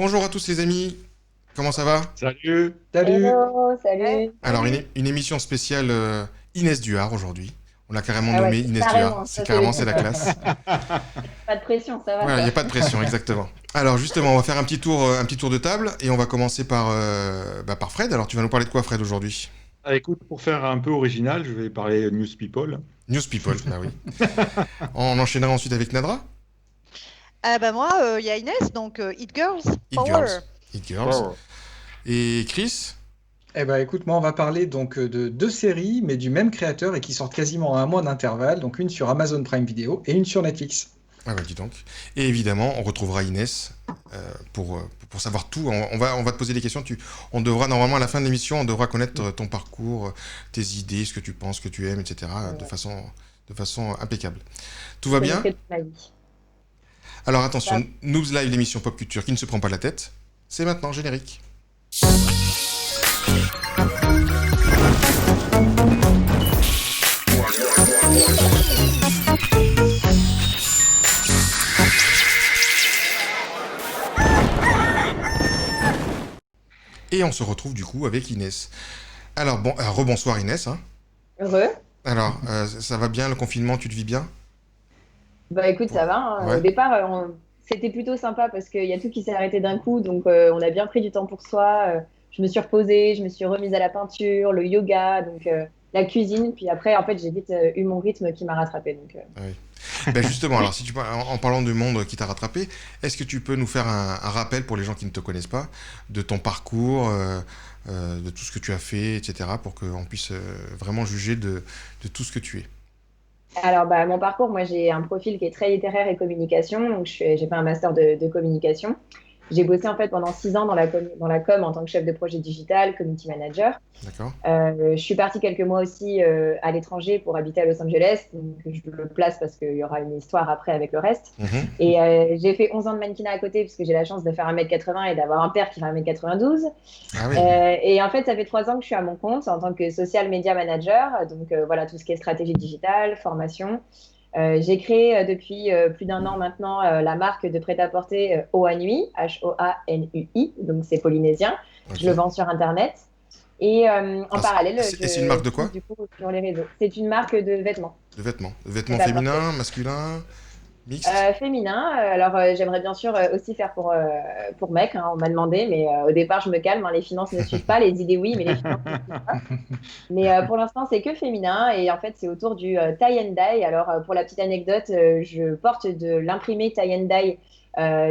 Bonjour à tous les amis, comment ça va? Salut. Salut. Hello, Eh, salut. Alors salut. une émission spéciale Inès Duhard aujourd'hui. On l'a carrément Ah ouais, nommée Inès Duhard, carrément, c'est ça c'est le carrément c'est la titre. classe. Pas de pression, ça va Voilà, il n'y ça. a pas de pression, exactement. Alors justement, on va faire un petit tour de table et on va commencer par Fred. Alors tu vas nous parler de quoi Fred aujourd'hui? Ah, écoute, pour faire un peu original, je vais parler News People. News People, bah oui. On enchaînera ensuite avec Nadra, Ah bah moi, il y a Inès, donc It Girls It Power. Girls. It Girls. Wow. Et Chris, Eh ben, écoute, moi, on va parler donc de deux séries, mais du même créateur et qui sortent quasiment à un mois d'intervalle. Donc une sur Amazon Prime Video et une sur Netflix. ah bah dis donc. Et évidemment, on retrouvera Inès pour savoir tout. On va te poser des questions. On devra normalement à la fin de l'émission, on devra connaître ton parcours, tes idées, ce que tu penses, ce que tu aimes, etc. Ouais, De façon impeccable. Tout va je bien? connais que toute ma vie. Alors Ça attention, Noobs Live, l'émission pop culture qui ne se prend pas la tête. C'est maintenant générique. Et on se retrouve du coup avec Inès. Alors bon, rebonsoir Inès, hein. Heureux? Alors, ça va bien le confinement, tu te vis bien? Bah écoute, Ouais. ça va, hein. Ouais. Au départ, c'était plutôt sympa parce qu'il y a tout qui s'est arrêté d'un coup, donc on a bien pris du temps pour soi. Je me suis reposée, je me suis remise à la peinture, le yoga, donc la cuisine. Puis après, en fait, j'ai vite eu mon rythme qui m'a rattrapée. Donc, Ah oui. Ben justement, alors si tu en parlant du monde qui t'a rattrapé, est-ce que tu peux nous faire un rappel pour les gens qui ne te connaissent pas de ton parcours, de tout ce que tu as fait, etc., pour qu'on puisse vraiment juger de tout ce que tu es. alors, bah, mon parcours, moi, j'ai un profil qui est très littéraire et communication. Donc, j'ai fait un master de communication. J'ai bossé en fait pendant 6 ans dans la com en tant que chef de projet digital, community manager. D'accord? Je suis partie quelques mois aussi à l'étranger pour habiter à Los Angeles. Donc, je le place parce qu'il y aura une histoire après avec le reste. Mhm. Et j'ai fait 11 ans de mannequinat à côté parce que j'ai la chance de faire 1,80 m et d'avoir un père qui fait 1,92 m. Ah oui. Et en fait, ça fait 3 ans que je suis à mon compte en tant que social media manager. Donc voilà, tout ce qui est stratégie digitale, formation. J'ai créé depuis plus d'un an maintenant la marque de prêt-à-porter Oanui, H-O-A-N-U-I, donc c'est polynésien. Ok. Je le vends sur Internet. Et en Ah, parallèle, c'est une marque de je quoi? pousse du coup sur les réseaux. C'est une marque de vêtements. De vêtements. De vêtements Prêt-à-porter. féminins, masculins, mixtes? Féminin. Alors, j'aimerais bien sûr aussi faire pour mec, hein, on m'a demandé, mais au départ, je me calme, hein, les finances ne suivent pas, les idées oui, mais les finances ne suivent pas. Mais pour l'instant, c'est que féminin et en fait, c'est autour du tie and dye. Alors, pour la petite anecdote, je porte de l'imprimé tie and dye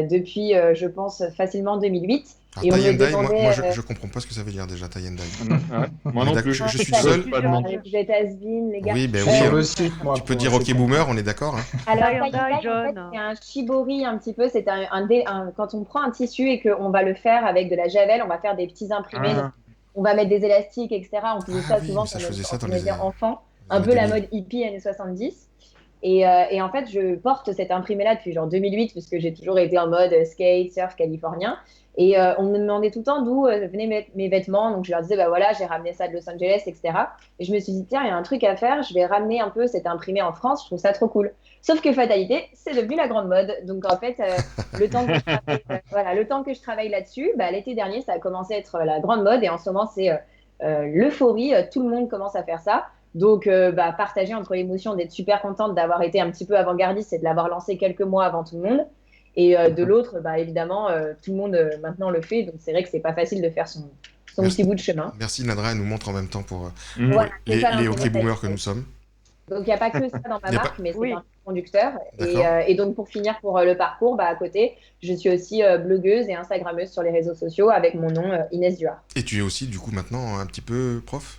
depuis, je pense, facilement 2008. Alors, Et on tie me and dye, moi demandait, je comprends pas ce que ça veut dire déjà, tie and dye. Ouais, moi On est non d'accord, plus. je suis ça le veut seul. plus, Pas demandé. vous êtes has-been, les gars. Oui, ben Je oui, suis sur hein. le site, moi, Tu peux pour dire c'est OK bon. boomer, on est d'accord, hein. Alors, Tie and tie and dye, dye, en fait, John. c'est un shibori un petit peu. C'est quand on prend un tissu et qu'on va le faire avec de la javel, on va faire des petits imprimés. Donc, Ah, on va mettre des élastiques, etc. On faisait Ah ça oui, mais souvent ça quand je faisais ça quand dans on était enfant. les Un années peu la 2000. mode hippie années 70. Et en fait, je porte cet imprimé-là depuis genre 2008, puisque j'ai toujours été en mode skate, surf californien. Et on me demandait tout le temps d'où venaient mes vêtements. Donc je leur disais, bah voilà, j'ai ramené ça de Los Angeles, etc. Et je me suis dit, tiens, il y a un truc à faire, je vais ramener un peu cet imprimé en France, je trouve ça trop cool. Sauf que fatalité, c'est devenu la grande mode. Donc en fait, le temps que je travaille, voilà, le temps que je travaille là-dessus, bah, l'été dernier, ça a commencé à être la grande mode. Et en ce moment, c'est l'euphorie. Tout le monde commence à faire ça. Donc, bah, partager entre l'émotion d'être super contente d'avoir été un petit peu avant-gardiste et de l'avoir lancé quelques mois avant tout le monde. Et de l'autre, bah, évidemment, tout le monde maintenant le fait. Donc, c'est vrai que c'est pas facile de faire son Merci, petit bout de chemin. merci Nadra, elle nous montre en même temps pour hmm. Voilà, c'est ça les l'intérêt OK de la boomers que nous vidéo. sommes. Donc, il n'y a pas que ça dans Il ma y a pas... marque, mais c'est un Oui. conducteur. D'accord. Et donc, pour finir pour le parcours, bah, à côté, je suis aussi blogueuse et Instagrammeuse sur les réseaux sociaux avec mon nom Inès Duhart. Et tu es aussi du coup maintenant un petit peu prof?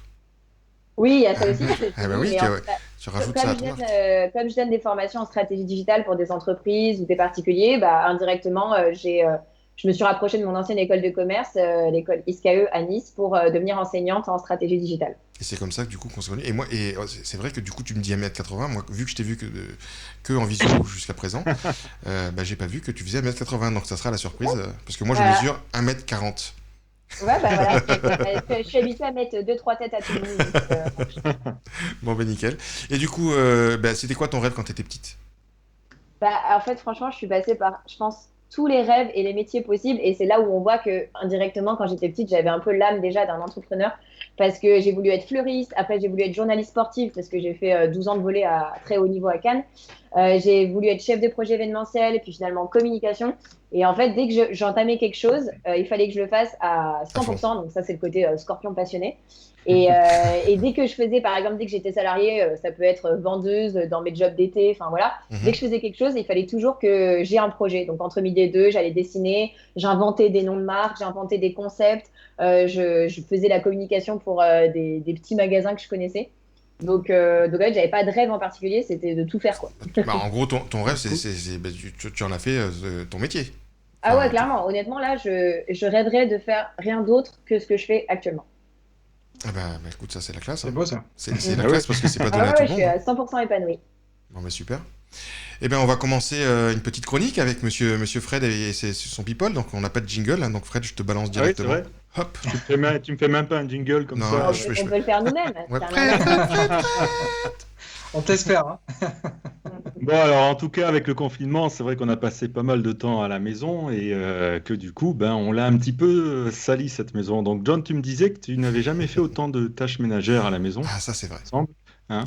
Oui, il y a ça aussi, c'est Ah bah fini, oui, mais en fait, tu rajoutes ça à ton arc. comme je donne des formations en stratégie digitale pour des entreprises ou des particuliers, bah, indirectement, je me suis rapprochée de mon ancienne école de commerce, l'école ISCAE à Nice, pour devenir enseignante en stratégie digitale. Et c'est comme ça que du coup qu'on se connaît. Et moi, c'est vrai que du coup tu me dis 1m80, moi vu que je t'ai vu que en visio jusqu'à présent, bah, j'ai pas vu que tu faisais 1m80, donc ça sera la surprise, parce que moi je Voilà. mesure 1m40. Ouais, bah voilà, je suis habituée à mettre deux, trois têtes à tout le monde. Donc, Bon bah nickel. Et du coup, bah, c'était quoi ton rêve quand t'étais petite? bah, en fait, franchement, je suis passée par, je pense, tous les rêves et les métiers possibles. Et c'est là où on voit que, indirectement, quand j'étais petite, j'avais un peu l'âme déjà d'un entrepreneur parce que j'ai voulu être fleuriste. Après, j'ai voulu être journaliste sportive parce que j'ai fait 12 ans de volley à très haut niveau à Cannes. J'ai voulu être chef de projet événementiel et puis finalement communication. Et en fait, dès que j'entamais quelque chose, il fallait que je le fasse à 100%. Donc ça, c'est le côté scorpion passionné. Et dès que je faisais, par exemple, dès que j'étais salariée, ça peut être vendeuse dans mes jobs d'été, enfin voilà. Dès que je faisais quelque chose, il fallait toujours que j'ai un projet. Donc entre midi et deux, j'allais dessiner, j'inventais des noms de marques, j'inventais des concepts, je faisais la communication pour des petits magasins que je connaissais. Donc en fait, j'avais pas de rêve en particulier, c'était de tout faire, quoi. Bah, en gros, ton rêve, bah, tu en as fait ton métier. Ah ouais, clairement. Honnêtement, là, je rêverais de faire rien d'autre que ce que je fais actuellement. Ah bah, écoute, ça c'est la classe. C'est Hein. beau ça. C'est la classe parce que c'est pas donné Ah à tout ouais, le je suis monde. à 100% épanouie. Bon bah super. Eh bien, on va commencer une petite chronique avec monsieur Fred et son people. Donc, on n'a pas de jingle. Hein, donc, Fred, je te balance Ah oui, c'est directement. vrai. Hop. Tu me fais même pas un jingle comme Non, ça. On peut le faire nous-mêmes. Ouais, C'est un Fred. On te laisse faire. Hein. Bon, alors en tout cas, avec le confinement, c'est vrai qu'on a passé pas mal de temps à la maison et que du coup, ben, on l'a un petit peu sali cette maison. Donc, John, tu me disais que tu n'avais jamais fait autant de tâches ménagères à la maison, Ah, ça c'est vrai. il me semble. Hein?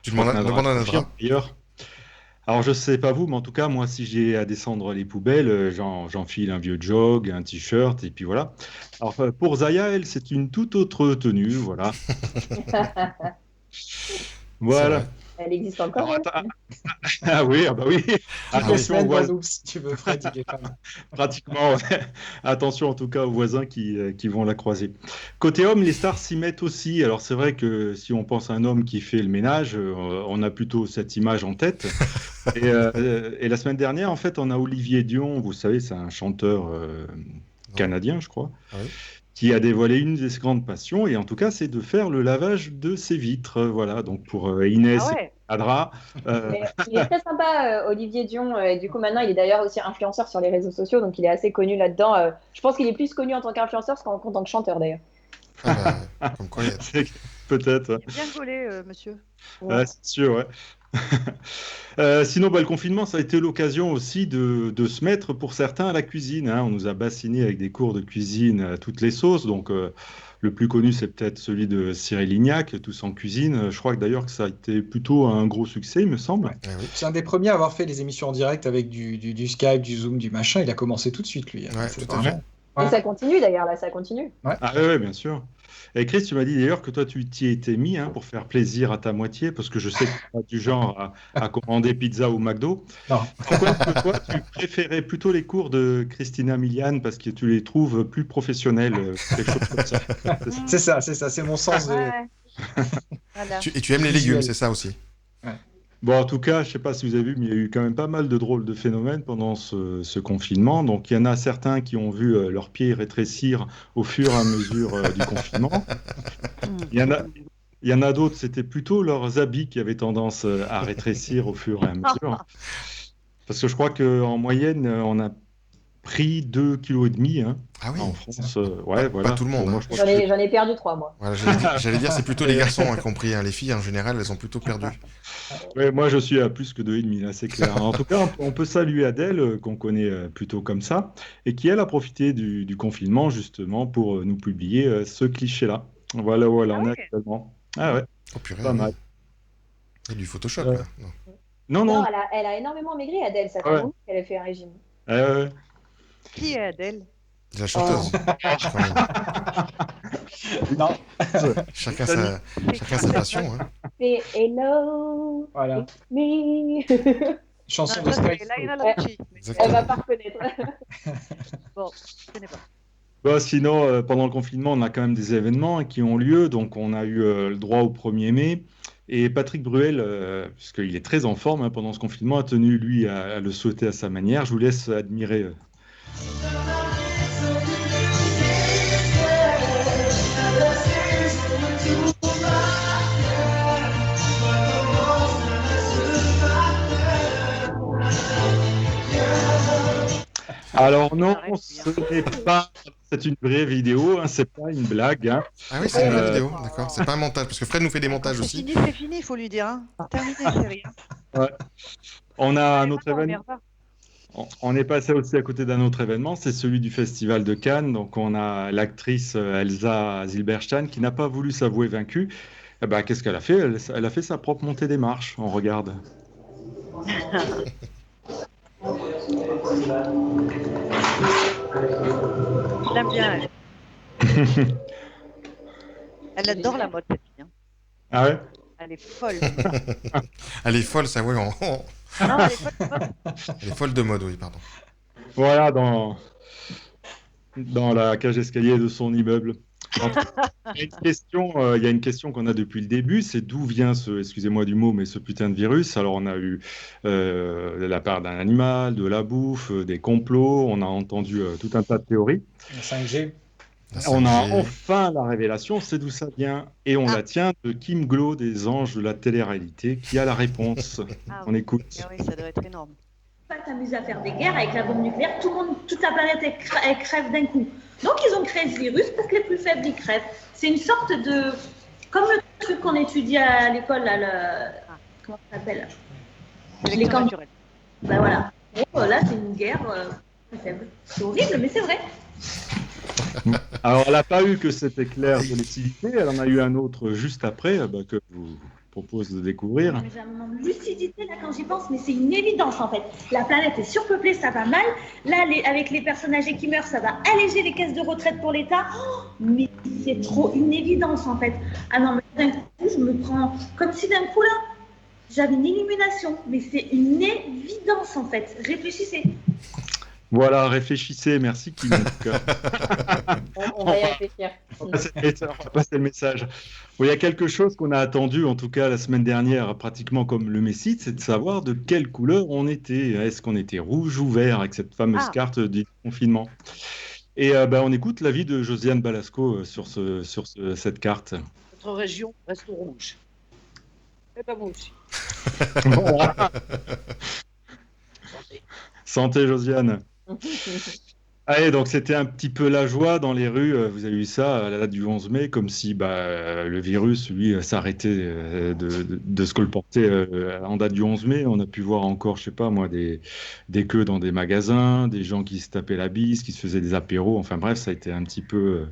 Tu Je crois demandes que Nadra à confirme, Nadra. d'ailleurs. Alors, je sais pas vous, mais en tout cas, moi, si j'ai à descendre les poubelles, j'enfile un vieux jog, un t-shirt, et puis voilà. Alors, pour Zaya, elle, c'est une toute autre tenue, voilà. C'est Voilà. vrai. Elle existe encore. Alors, elle ah oui, ah bah oui. Toutes les Attention aux semaines, voisins, Guadeloupe, si tu veux, Fred, il est pas mal. pratiquement. Ouais. Attention en tout cas aux voisins qui vont la croiser. Côté homme, les stars s'y mettent aussi. Alors c'est vrai que si on pense à un homme qui fait le ménage, on a plutôt cette image en tête. Et la semaine dernière, en fait, on a Olivier Dion, vous savez, c'est un chanteur canadien, je crois, Ah oui. qui a dévoilé une de ses grandes passions, et en tout cas, c'est de faire le lavage de ses vitres. Voilà, donc pour Inès Ah et ouais. Adra. Mais il est très sympa, Olivier Dion. Et du coup, maintenant, il est d'ailleurs aussi influenceur sur les réseaux sociaux, donc il est assez connu là-dedans. Je pense qu'il est plus connu en tant qu'influenceur qu'en tant que chanteur, d'ailleurs. Ah bah, comme quoi, Peut-être. Il est bien gaulé, monsieur. Ouais, c'est sûr, ouais. Sinon, bah, le confinement, ça a été l'occasion aussi de se mettre pour certains à la cuisine. Hein. On nous a bassiné avec des cours de cuisine à toutes les sauces. Donc, le plus connu, c'est peut-être celui de Cyril Lignac, Tous en cuisine. Je crois que d'ailleurs que ça a été plutôt un gros succès, il me semble. Ah oui. C'est un des premiers à avoir fait les émissions en direct avec du Skype, du Zoom, du machin. Il a commencé tout de suite, lui. Ouais, C'est tout à vraiment- Et Ouais. ça continue, d'ailleurs, là, ça continue. Ah ouais, bien sûr. Et Chris, tu m'as dit d'ailleurs que toi, tu t'y étais mis hein, pour faire plaisir à ta moitié, parce que je sais que tu es pas du genre à commander pizza ou McDo. Non. Par contre, toi, tu préférais plutôt les cours de Christina Milian parce que tu les trouves plus professionnels, quelque chose comme ça. C'est ça, c'est mon sens de. Ouais. Voilà. Et tu aimes les légumes, Visuel. c'est ça aussi. Bon, en tout cas, je sais pas si vous avez vu, mais il y a eu quand même pas mal de drôles de phénomènes pendant ce confinement. Donc, il y en a certains qui ont vu leurs pieds rétrécir au fur et à mesure du confinement. Il y en a d'autres, c'était plutôt leurs habits qui avaient tendance à rétrécir au fur et à mesure. Parce que je crois qu'en moyenne, on a pris 2,5 kg hein, Ah oui. en France. Ouais, voilà. Pas tout le monde, Bon, moi, hein. je pense que- J'en ai perdu 3, moi. Voilà, j'allais dire, c'est plutôt les garçons hein, compris. Hein. Les filles, en général, elles ont plutôt perdu. Ouais, moi, je suis à plus que 2,5, là, c'est clair. En tout cas, on peut saluer Adèle, qu'on connaît plutôt comme ça, et qui, elle, a profité du confinement, justement, pour nous publier ce cliché-là. Voilà où elle en est ouais. actuellement. Ah ouais, Oh purée. pas mal. Il y a du Photoshop, Ouais. là. Non. Non, Non, non. elle a énormément maigri, Adèle. Ça fait Ouais. longtemps qu'elle a fait un régime. Ouais. Qui est Adèle? La chanteuse. Quand même. Non, Chacun sa passion. Hein. C'est Hello, voilà. it's me. Chanson Non, de ça, Sky. c'est Lionel Richie. Mais- Exactement. Elle va pas reconnaître. Bon, je connais pas. Bah, sinon, pendant le confinement, on a quand même des événements qui ont lieu. Donc, on a eu le droit au 1er mai. Et Patrick Bruel, puisqu'il est très en forme hein, pendant ce confinement, a tenu, lui, à le souhaiter à sa manière. Je vous laisse admirer. Alors non, ce n'est pas, c'est une vraie vidéo, hein, c'est pas une blague. Hein. Ah oui, c'est une vraie vidéo, d'accord. C'est pas un montage, parce que Fred nous fait des montages aussi. C'est fini, il faut lui dire. Hein. Terminé, chérie. On a un autre Attends, événement. merde. On est passé aussi à côté d'un autre événement, c'est celui du Festival de Cannes. Donc, on a l'actrice Elsa Zilberstein qui n'a pas voulu s'avouer vaincue. Eh ben, qu'est-ce qu'elle a fait? Elle a fait sa propre montée des marches. On regarde. Je l'aime bien. Elle. Elle adore la mode, cette fille. Hein. Ah ouais? Elle est folle. Elle est folle, ça, oui. Non, elle est folle de mode. Elle est folle de mode, oui, pardon. Voilà, dans la cage escalier de son immeuble. Il y a une question qu'on a depuis le début, c'est d'où vient excusez-moi du mot, mais ce putain de virus. Alors on a eu de la part d'un animal, de la bouffe, des complots, on a entendu tout un tas de théories. La 5G. On a enfin la révélation, c'est d'où ça vient. Et on la tient de Kim Glow des Anges de la télé-réalité qui a la réponse. On écoute. Ah oui, ça doit être énorme. Pas t'amuser à faire des guerres avec la bombe nucléaire, toute la planète elle crève d'un coup. Donc ils ont créé ce virus pour que les plus faibles y crèvent. C'est une sorte de, comme le truc qu'on étudie à l'école, là, comment ça s'appelle? Les camps naturels. Ben voilà. Bon, là c'est une guerre très faible. C'est horrible, mais c'est vrai. Alors elle n'a pas eu que cet éclair de lucidité, elle en a eu un autre juste après que je vous propose de découvrir. Mais j'ai un moment de lucidité là quand j'y pense, mais c'est une évidence en fait. La planète est surpeuplée, ça va mal. Là, avec les personnes âgées qui meurent, ça va alléger les caisses de retraite pour l'État. Oh, mais c'est trop une évidence en fait. Ah non, mais d'un coup, je me prends comme si d'un coup là, j'avais une illumination. Mais c'est une évidence en fait. Réfléchissez. Voilà, réfléchissez, merci Kim. On va y réfléchir. On va passer le message. Bon, il y a quelque chose qu'on a attendu, en tout cas la semaine dernière, pratiquement comme le Messie, c'est de savoir de quelle couleur on était. Est-ce qu'on était rouge ou vert avec cette fameuse carte du confinement? Et on écoute l'avis de Josiane Balasco sur cette carte. Notre région reste rouge. Et pas moi aussi. Voilà. Santé Josiane. Allez, donc c'était un petit peu la joie dans les rues. Vous avez eu ça à la date du 11 mai, comme si le virus, lui, s'arrêtait de se colporter en date du 11 mai. On a pu voir encore, je sais pas moi, des queues dans des magasins, des gens qui se tapaient la bise, qui se faisaient des apéros. Enfin bref, ça a été un petit peu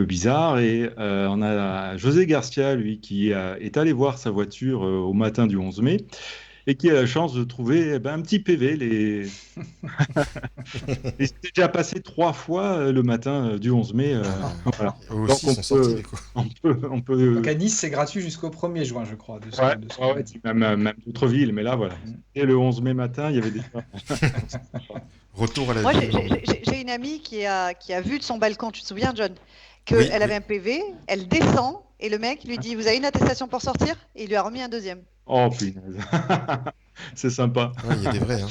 bizarre. Et on a José Garcia, lui, qui est allé voir sa voiture au matin du 11 mai. Et qui a la chance de trouver un petit PV. Il s'est déjà passé 3 fois le matin du 11 mai. Voilà. Aussi, donc sont sortis, les coups. on peut... Donc à Nice, c'est gratuit jusqu'au 1er juin, je crois. Même d'autres villes, mais là, voilà. Et le 11 mai matin, il y avait des... Retour à la Moi, vie. j'ai une amie qui a vu de son balcon, tu te souviens, John, qu'elle avait un PV, elle descend, et le mec lui dit, vous avez une attestation pour sortir? Et il lui a remis un deuxième. Oh, punaise. C'est sympa. Ouais, il y a des vrais. Hein.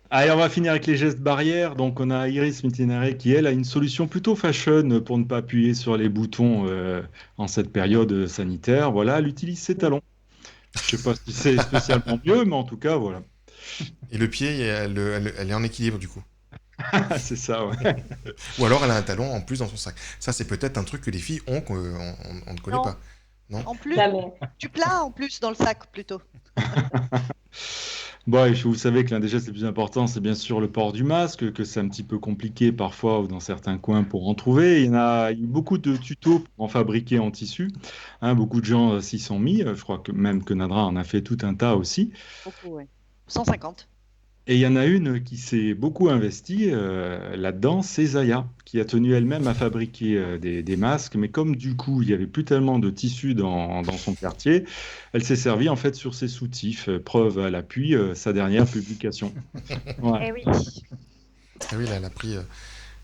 Allez, on va finir avec les gestes barrières. Donc, on a Iris Mitinare qui, elle, a une solution plutôt fashion pour ne pas appuyer sur les boutons en cette période sanitaire. Voilà, elle utilise ses talons. Je ne sais pas si c'est spécialement mieux, mais en tout cas, voilà. Et le pied, elle est en équilibre, du coup. C'est ça, ouais. Ou alors elle a un talon en plus dans son sac. Ça, c'est peut-être un truc que les filles ont qu'on ne connaît pas. Non. En plus, Jamais. tu plains en plus dans le sac plutôt. Bon, et vous savez que l'un des gestes les plus importants, c'est bien sûr le port du masque, que c'est un petit peu compliqué parfois ou dans certains coins pour en trouver. Il y a eu beaucoup de tutos pour en fabriquer en tissu. Beaucoup de gens s'y sont mis. Je crois que même que Nadra en a fait tout un tas aussi. Beaucoup, ouais. 150. Et il y en a une qui s'est beaucoup investie là-dedans, c'est Zaya, qui a tenu elle-même à fabriquer des masques. Mais comme du coup, il n'y avait plus tellement de tissu dans son quartier, elle s'est servie en fait sur ses soutifs. Preuve à l'appui, sa dernière publication. Ouais. Eh oui. Ah oui, là, elle a pris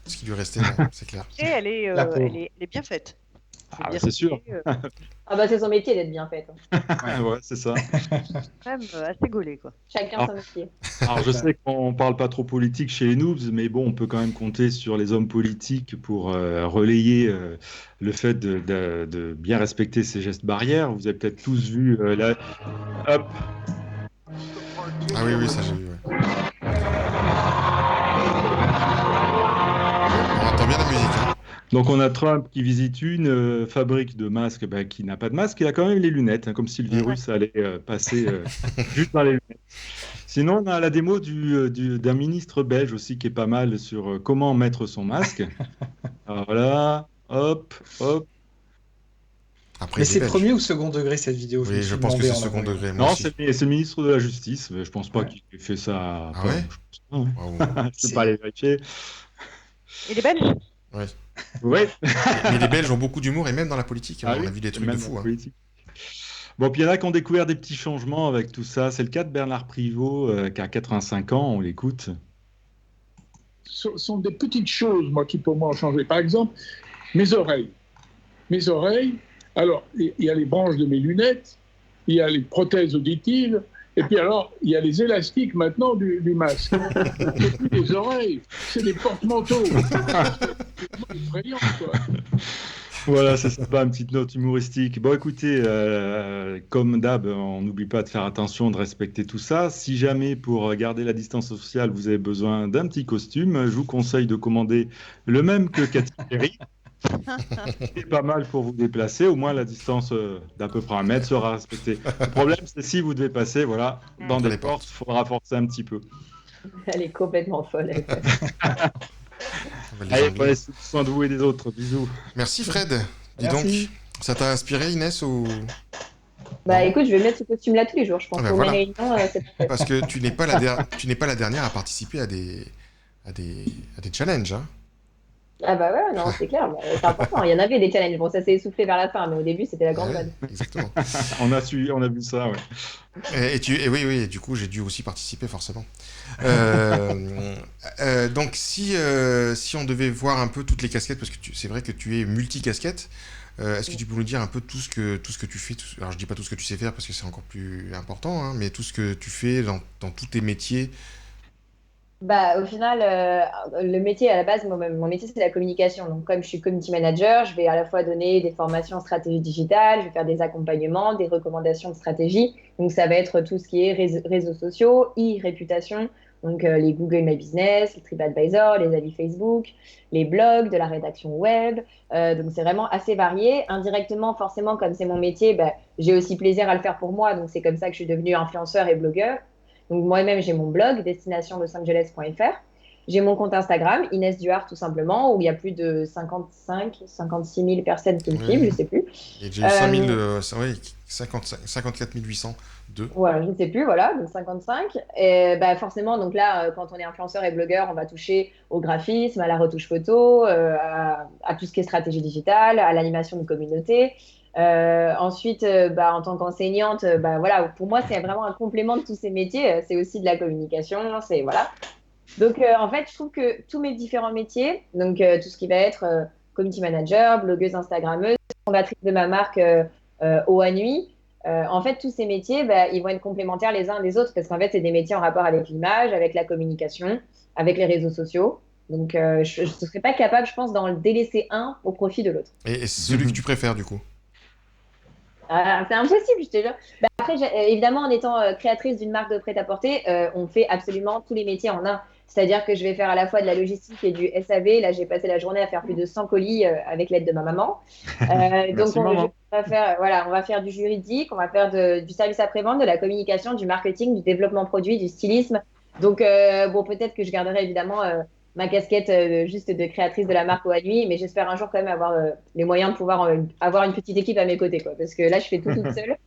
ce qui lui restait, c'est clair. Et elle est bien faite. Ah, c'est sûr. Ah bah c'est son métier d'être bien faite. Ouais, c'est ça. Quand même assez gaulé, quoi. Chacun son métier. Alors je sais qu'on parle pas trop politique chez les noobs, mais bon, on peut quand même compter sur les hommes politiques pour relayer le fait de bien respecter ces gestes barrières. Vous avez peut-être tous vu là. Hop. Ah oui, ça j'ai vu. Ouais. On entend bien la musique. Hein. Donc on a Trump qui visite une fabrique de masques qui n'a pas de masque, il a quand même les lunettes, comme si le virus allait passer juste dans les lunettes. Sinon, on a la démo d'un ministre belge aussi qui est pas mal sur comment mettre son masque. Alors voilà, hop, hop. Après, Mais il est c'est belge. premier ou second degré cette vidéo? Je me Oui, suis je pense que demandé c'est en la second voyant. degré, moi Non, aussi. c'est le ministre de la Justice, mais je pense pas Ouais. qu'il ait fait ça. Ah ouais? Je pense pas, ouais. Waouh. Je peux pas aller vérifier. Il est belge? Ouais. Ouais. Mais les Belges ont beaucoup d'humour, et même dans la politique, Ah on oui, a vu des et trucs de même fou. la Hein. politique. Bon, puis il y en a qui ont découvert des petits changements avec tout ça. C'est le cas de Bernard Privot, qui a 85 ans, on l'écoute. Ce sont des petites choses, moi, qui pour moi ont changé. Par exemple, mes oreilles. Mes oreilles, alors, il y a les branches de mes lunettes, il y a les prothèses auditives, et puis alors, il y a les élastiques maintenant du masque. C'est plus des oreilles, c'est des porte-manteaux. C'est effrayant, quoi. Voilà, c'est sympa, une petite note humoristique. Bon, écoutez, comme d'hab, on n'oublie pas de faire attention, de respecter tout ça. Si jamais, pour garder la distance sociale, vous avez besoin d'un petit costume, je vous conseille de commander le même que Katy Perry. C'est pas mal pour vous déplacer. Au moins, la distance d'à peu près 1 mètre sera respectée. Le problème, c'est si vous devez passer, voilà, dans Entre des les portes, il faudra forcer un petit peu. Elle est complètement folle. Elle. On va les Allez, Anglais. prenez soin de vous et des autres. Bisous. Merci Fred. Dis Merci. donc, ça t'a inspiré Inès ou... Bah Non. écoute, je vais mettre ce costume-là tous les jours, je pense. Ah bah Pour voilà. mes réunions, c'est parfait. Parce que tu n'es pas tu n'es pas la dernière à participer à des challenges. Hein. Ah bah ouais, non, c'est clair. Bah, c'est important. Il y en avait des challenges. Bon, ça s'est essoufflé vers la fin, mais au début, c'était la grande Ouais, mode. exactement. On a vu ça, ouais. Et oui, et du coup, j'ai dû aussi participer, forcément. Donc, si on devait voir un peu toutes les casquettes, parce que c'est vrai que tu es multicasquette, est-ce que tu peux nous dire un peu tout ce que tu fais alors, je dis pas tout ce que tu sais faire, parce que c'est encore plus important, hein, mais tout ce que tu fais dans tous tes métiers. Bah, au final, le métier à la base, mon métier, c'est la communication. Donc, comme je suis community manager, je vais à la fois donner des formations en stratégie digitale, je vais faire des accompagnements, des recommandations de stratégie. Donc, ça va être tout ce qui est réseaux sociaux, e-réputation, donc les Google My Business, les TripAdvisor, les avis Facebook, les blogs, de la rédaction web. Donc, c'est vraiment assez varié. Indirectement, forcément, comme c'est mon métier, bah, j'ai aussi plaisir à le faire pour moi. Donc, c'est comme ça que je suis devenue influenceur et blogueur. Donc moi-même, j'ai mon blog, destinationlosangeles.fr. J'ai mon compte Instagram, Inès Duart, tout simplement, où il y a plus de 56 000 personnes qui me suivent, je ne sais plus. Et j'ai eu 5000, ouais, 54 802. Voilà, je ne sais plus, voilà, donc 55. Et bah forcément, donc là, quand on est influenceur et blogueur, on va toucher au graphisme, à la retouche photo, à tout ce qui est stratégie digitale, à l'animation de communauté. Ensuite, bah, en tant qu'enseignante, bah, voilà, pour moi, c'est vraiment un complément de tous ces métiers. C'est aussi de la communication, c'est voilà. Donc, en fait, je trouve que tous mes différents métiers, donc tout ce qui va être community manager, blogueuse Instagrammeuse, fondatrice de ma marque Eau à Nuit, en fait, tous ces métiers, bah, ils vont être complémentaires les uns des autres parce qu'en fait, c'est des métiers en rapport avec l'image, avec la communication, avec les réseaux sociaux. Donc, je ne serais pas capable, je pense, d'en délaisser un au profit de l'autre. Et c'est celui que tu préfères, du coup? C'est impossible, je te jure. Bah, après, évidemment, en étant créatrice d'une marque de prêt-à-porter, on fait absolument tous les métiers en un. C'est-à-dire que je vais faire à la fois de la logistique et du SAV. Là, j'ai passé la journée à faire plus de 100 colis avec l'aide de ma maman. Donc, maman. on va faire du juridique, on va faire du service après-vente, de la communication, du marketing, du développement produit, du stylisme. Donc, bon, peut-être que je garderai évidemment ma casquette juste de créatrice de la marque Eau à Nuit, mais j'espère un jour quand même avoir les moyens de pouvoir avoir une petite équipe à mes côtés, quoi, parce que là, je fais tout toute seule.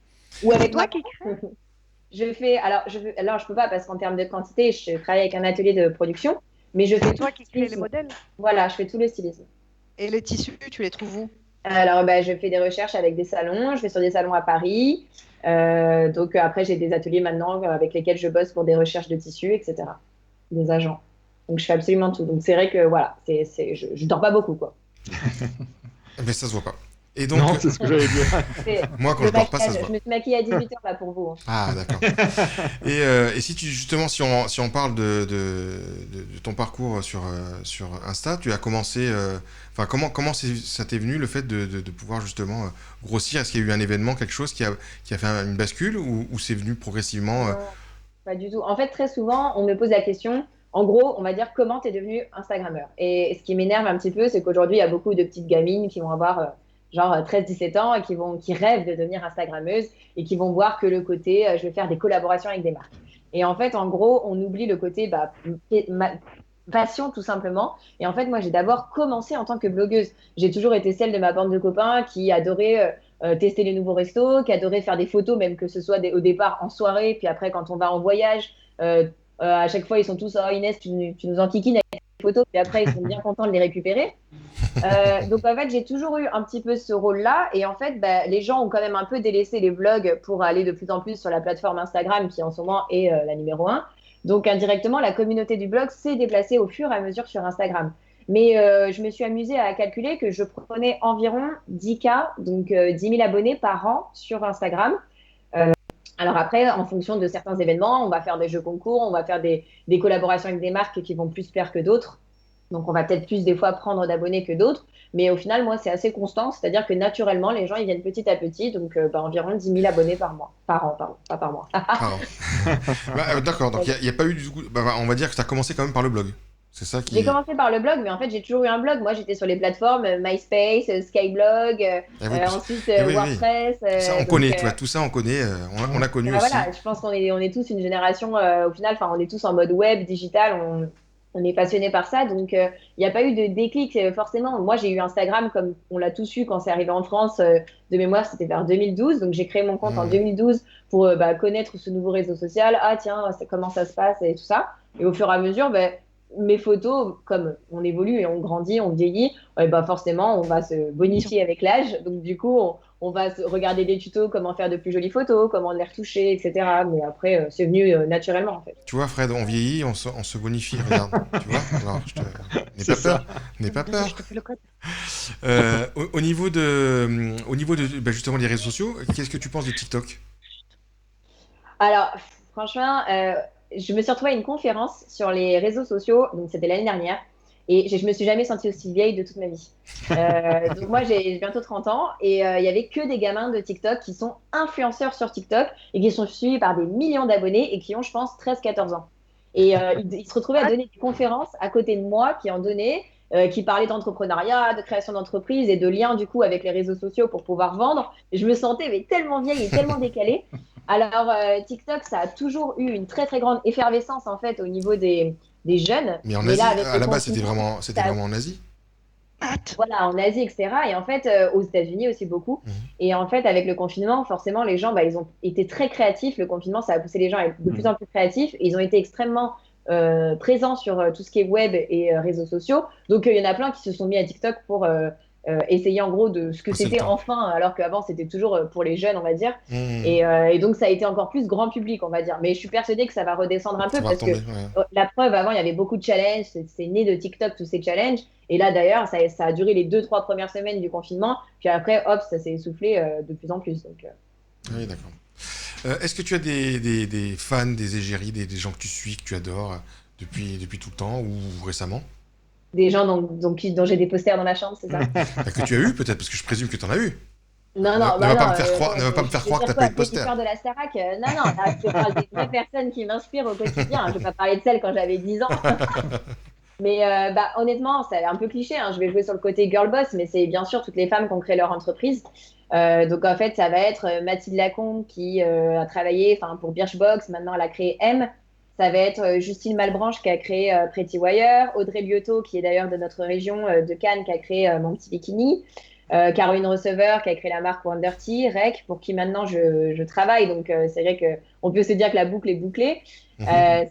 Ou C'est avec toi moi. qui crée? Alors, je peux pas parce qu'en termes de quantité, je travaille avec un atelier de production, mais je fais C'est tout toi le qui crée les stylisme. modèles? Voilà, je fais tout le stylisme. Et les tissus, tu les trouves où? Alors, bah, je fais des recherches avec des salons, je vais sur des salons à Paris. Donc, après, j'ai des ateliers maintenant avec lesquels je bosse pour des recherches de tissus, etc. Des agents. Donc, je fais absolument tout. Donc, c'est vrai que voilà, je dors pas beaucoup, quoi. Mais ça se voit pas. Et donc, Non, c'est ce que j'allais dire. moi, quand Le je dors pas, ça se maquillage, voit. je me suis maquillée à 18h là pour vous. Hein. Ah, d'accord. Et si justement, si on parle de ton parcours sur Insta, tu as commencé, enfin, comment ça t'est venu le fait de pouvoir justement grossir? Est-ce qu'il y a eu un événement, quelque chose qui a fait une bascule, ou c'est venu progressivement? Non, pas du tout. En fait, très souvent, on me pose la question, en gros, on va dire comment tu es devenu Instagrammeur. Et ce qui m'énerve un petit peu, c'est qu'aujourd'hui, il y a beaucoup de petites gamines qui vont avoir genre 13-17 ans, et qui rêvent de devenir Instagrammeuses et qui vont voir que le côté je vais faire des collaborations avec des marques. Et en fait, en gros, on oublie le côté passion tout simplement. Et en fait, moi, j'ai d'abord commencé en tant que blogueuse. J'ai toujours été celle de ma bande de copains qui adorait tester les nouveaux restos, qui adorait faire des photos, même que ce soit au départ en soirée, puis après quand on va en voyage, à chaque fois ils sont tous oh Inès, tu nous enquiquines avec les photos, puis après ils sont bien contents de les récupérer. Donc en fait, j'ai toujours eu un petit peu ce rôle-là, et en fait, les gens ont quand même un peu délaissé les vlogs pour aller de plus en plus sur la plateforme Instagram, qui en ce moment est la numéro 1. Donc indirectement, la communauté du blog s'est déplacée au fur et à mesure sur Instagram. Mais je me suis amusée à calculer que je prenais environ 10K, donc 10 000 abonnés par an sur Instagram. Alors après, en fonction de certains événements, on va faire des jeux concours, on va faire des collaborations avec des marques qui vont plus plaire que d'autres. Donc on va peut-être plus des fois prendre d'abonnés que d'autres. Mais au final, moi, c'est assez constant. C'est-à-dire que naturellement, les gens, ils viennent petit à petit. Donc environ 10 000 abonnés par mois. Par an, pardon, pas par mois. D'accord, donc il n'y a pas eu du coup... on va dire que tu as commencé quand même par le blog. C'est ça qui... J'ai commencé par le blog, mais en fait, j'ai toujours eu un blog. Moi, j'étais sur les plateformes MySpace, Skyblog, ensuite WordPress. Ça, on connaît, tout ça, on connaît. On a connu aussi. Voilà, je pense qu'on est tous une génération, au final, on est tous en mode web, digital, on est passionné par ça. Donc, il n'y a pas eu de déclic, forcément. Moi, j'ai eu Instagram, comme on l'a tous eu quand c'est arrivé en France. De mémoire, c'était vers 2012. Donc, j'ai créé mon compte en 2012 pour connaître ce nouveau réseau social. Ah, tiens, comment ça se passe et tout ça. Et au fur et à mesure, mes photos, comme on évolue et on grandit, on vieillit, forcément, on va se bonifier avec l'âge. Donc, du coup, on va regarder des tutos, comment faire de plus jolies photos, comment les retoucher, etc. Mais après, c'est venu naturellement, en fait. Tu vois, Fred, on vieillit, on se bonifie, regarde. Tu vois, alors, n'aie pas peur. N'aie pas peur. Je te fais le code. Au niveau de justement, les réseaux sociaux, qu'est-ce que tu penses de TikTok? Alors, franchement... je me suis retrouvée à une conférence sur les réseaux sociaux, donc c'était l'année dernière, et je me suis jamais sentie aussi vieille de toute ma vie. Donc moi, j'ai bientôt 30 ans, et il y avait que des gamins de TikTok qui sont influenceurs sur TikTok, et qui sont suivis par des millions d'abonnés, et qui ont, je pense, 13-14 ans. Et ils se retrouvaient à donner des conférences à côté de moi, qui en donnaient, qui parlaient d'entrepreneuriat, de création d'entreprise, et de liens, du coup, avec les réseaux sociaux pour pouvoir vendre. Et je me sentais tellement vieille et tellement décalée. Alors, TikTok, ça a toujours eu une très, très grande effervescence, en fait, au niveau des jeunes. Mais en Asie, à la base, c'était vraiment en Asie. Voilà, en Asie, etc. Et en fait, aux États-Unis aussi beaucoup. Et en fait, avec le confinement, forcément, les gens, ils ont été très créatifs. Le confinement, ça a poussé les gens à être de plus en plus créatifs. Et ils ont été extrêmement présents sur tout ce qui est web et réseaux sociaux. Donc, il y en a plein qui se sont mis à TikTok pour... essayer en gros de ce que c'était enfin, alors qu'avant c'était toujours pour les jeunes, on va dire. Et donc ça a été encore plus grand public, on va dire. Mais je suis persuadée que ça va redescendre un peu parce que la preuve, avant il y avait beaucoup de challenges, c'est né de TikTok tous ces challenges. Et là d'ailleurs, ça a duré les 2-3 premières semaines du confinement, puis après hop, ça s'est essoufflé de plus en plus. Donc, Oui, d'accord. Est-ce que tu as des fans, des égéries, des gens que tu suis, que tu adores depuis tout le temps ou récemment? Des gens dont j'ai des posters dans ma chambre, c'est ça? Que tu as eu peut-être, parce que je présume que tu en as eu. Non, ne va pas me faire croire que tu n'as pas eu de poster. De la Starac, non, là, je parle des vraies personnes qui m'inspirent au quotidien. Je ne vais pas parler de celles quand j'avais 10 ans. Mais honnêtement, c'est un peu cliché. Je vais jouer sur le côté girl boss, mais c'est bien sûr toutes les femmes qui ont créé leur entreprise. Donc en fait, ça va être Mathilde Lacombe qui a travaillé pour Birchbox. Maintenant, elle a créé M. Ça va être Justine Malbranche qui a créé Pretty Wire, Audrey Liotto qui est d'ailleurs de notre région de Cannes qui a créé Mon Petit Bikini, Caroline Receveur qui a créé la marque Wonderty, Rec pour qui maintenant je travaille, donc c'est vrai qu'on peut se dire que la boucle est bouclée.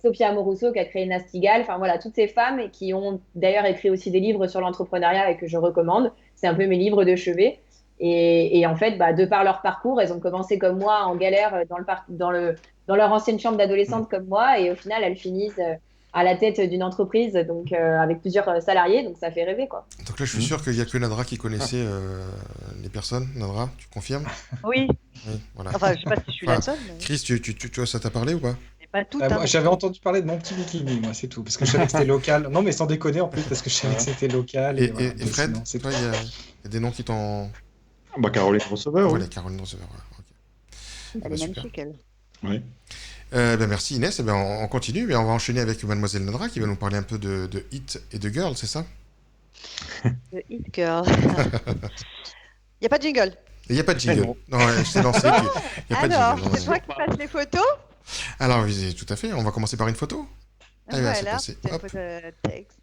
Sophia Amoruso qui a créé Nastigal, enfin voilà, toutes ces femmes qui ont d'ailleurs écrit aussi des livres sur l'entrepreneuriat et que je recommande. C'est un peu mes livres de chevet. Et en fait, de par leur parcours, elles ont commencé comme moi en galère dans leur ancienne chambre d'adolescente comme moi, et au final, elles finissent à la tête d'une entreprise, donc avec plusieurs salariés, donc ça fait rêver, quoi. Donc là, je suis sûr qu'il n'y a que Nadra qui connaissait les personnes. Nadra, tu confirmes? Oui. Voilà. Enfin, je sais pas si je suis la seule. Mais... Chris, tu vois, ça t'a parlé ou pas? Pas tout. Moi, j'avais entendu parler de Mon Petit Bikini, moi, c'est tout, parce que je savais que c'était local. Non, mais sans déconner en plus, parce que je savais que c'était local. Et Fred, il y a des noms qui t'ont... Caroline Receveur. Voilà, Caroline Receveur. Okay. Elle est magnifique, elle. Oui. Merci Inès. On continue, mais on va enchaîner avec Mademoiselle Nadra qui va nous parler un peu de Hit et de Girl, c'est ça? The Hit Girl. Il n'y a pas de jingle. Il n'y a pas de Mais jingle. non. Non, ouais, je t'ai lancé. Il n'y a pas de Alors, jingle. c'est toi qui fasses les photos. Alors, oui, tout à fait. On va commencer par une photo. Allez, c'est Voilà, passé. c'est Hop. photo texte.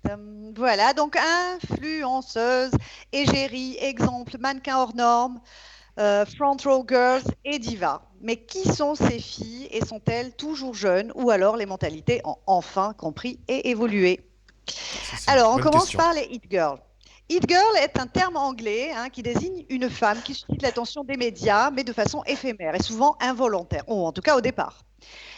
Voilà, donc influenceuse, égérie, exemple, mannequin hors norme, front row girls et diva. Mais qui sont ces filles et sont-elles toujours jeunes ou alors les mentalités ont enfin compris et évolué? C'est Alors, une on bonne commence question. par les hit girls. Hit girl est un terme anglais qui désigne une femme qui suscite l'attention des médias, mais de façon éphémère et souvent involontaire, ou en tout cas au départ.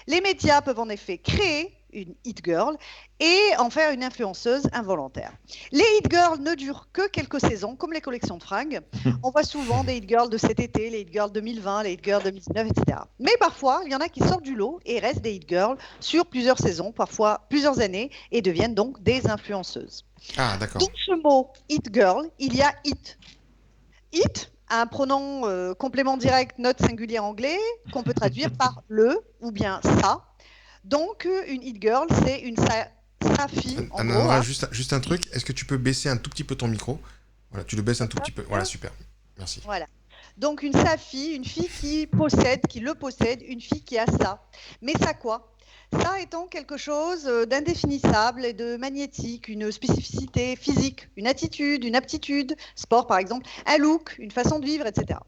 Les médias peuvent en effet créer une hit girl et en faire une influenceuse involontaire. Les hit girls ne durent que quelques saisons, comme les collections de fringues. On voit souvent des hit girls de cet été, les hit girls 2020, les hit girls 2019, etc. Mais parfois, il y en a qui sortent du lot et restent des hit girls sur plusieurs saisons, parfois plusieurs années, et deviennent donc des influenceuses. Ah, d'accord. Dans ce mot hit girl, il y a it. It, un pronom complément direct, note singulier anglais, qu'on peut traduire par le ou bien ça. Donc, une hit girl, c'est une sa fille, en Anna, gros. juste un truc. Est-ce que tu peux baisser un tout petit peu ton micro? Voilà, tu le baisses un tout petit peu. Voilà, super. Merci. Voilà. Donc, une sa-fille, une fille qui le possède, une fille qui a ça. Mais ça quoi? Ça étant quelque chose d'indéfinissable et de magnétique, une spécificité physique, une attitude, une aptitude, sport par exemple, un look, une façon de vivre, etc.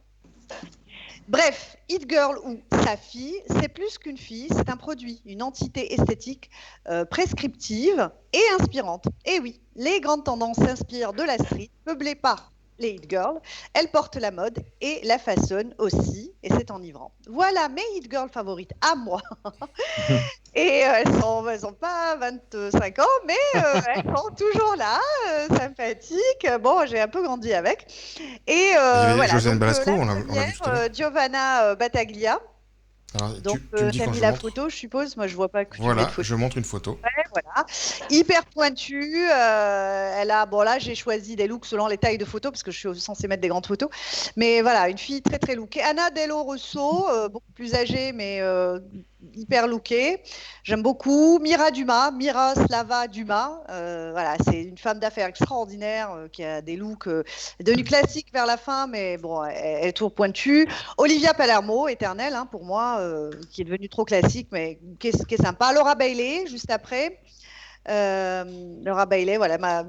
Bref, hit girl ou sa fille, c'est plus qu'une fille, c'est un produit, une entité esthétique prescriptive et inspirante. Et oui, les grandes tendances s'inspirent de la street, peuplées par les hit girls. Elles portent la mode et la façonnent aussi, et c'est enivrant. Voilà mes hit girls favorites à moi. Et elles sont pas 25 ans, mais elles sont toujours là, sympathiques. Bon, j'ai un peu grandi avec. Et Il y avait voilà. Josiane Donc, Balasco, la on l'a vu première, tout à l'heure. Giovanna Battaglia. Alors, Donc, tu me dis t'as quand mis je la montre. photo, je suppose. Moi, je vois pas que tu mets Voilà, de photo. je montre une photo. Ouais, voilà. Hyper pointue. Elle a, bon là, j'ai choisi des looks selon les tailles de photos parce que je suis censée mettre des grandes photos. Mais voilà, une fille très très lookée. Anna Dello Rosso, beaucoup plus âgée, mais hyper lookée. J'aime beaucoup. Mira Slava Dumas. Voilà, c'est une femme d'affaires extraordinaire qui a des looks devenus classiques vers la fin, mais bon, elle est toujours pointue. Olivia Palermo, éternelle pour moi, qui est devenue trop classique, mais qui est sympa. Laura Bailey, juste après. Laura Bailey, voilà,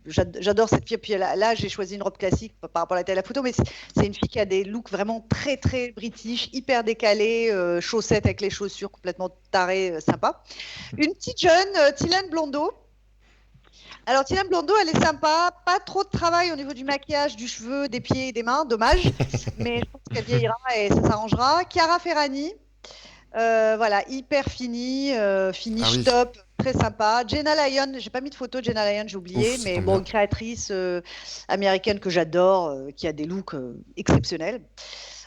j'adore cette fille. Puis là, j'ai choisi une robe classique par rapport à la taille de la photo, mais c'est une fille qui a des looks vraiment très, très british, hyper décalés, chaussettes avec les chaussures complètement tarées, sympa. Une petite jeune, Tylane Blondeau. Alors, Tylane Blondeau, elle est sympa. Pas trop de travail au niveau du maquillage, du cheveu, des pieds et des mains. Dommage. Mais je pense qu'elle vieillira et ça s'arrangera. Chiara Ferragni. Voilà, hyper finish oui. top, très sympa. Jenna Lyon, j'ai pas mis de photo de Jenna Lyon, j'ai oublié, Ouf, ça mais tombe bon, bien. une créatrice américaine que j'adore, qui a des looks exceptionnels.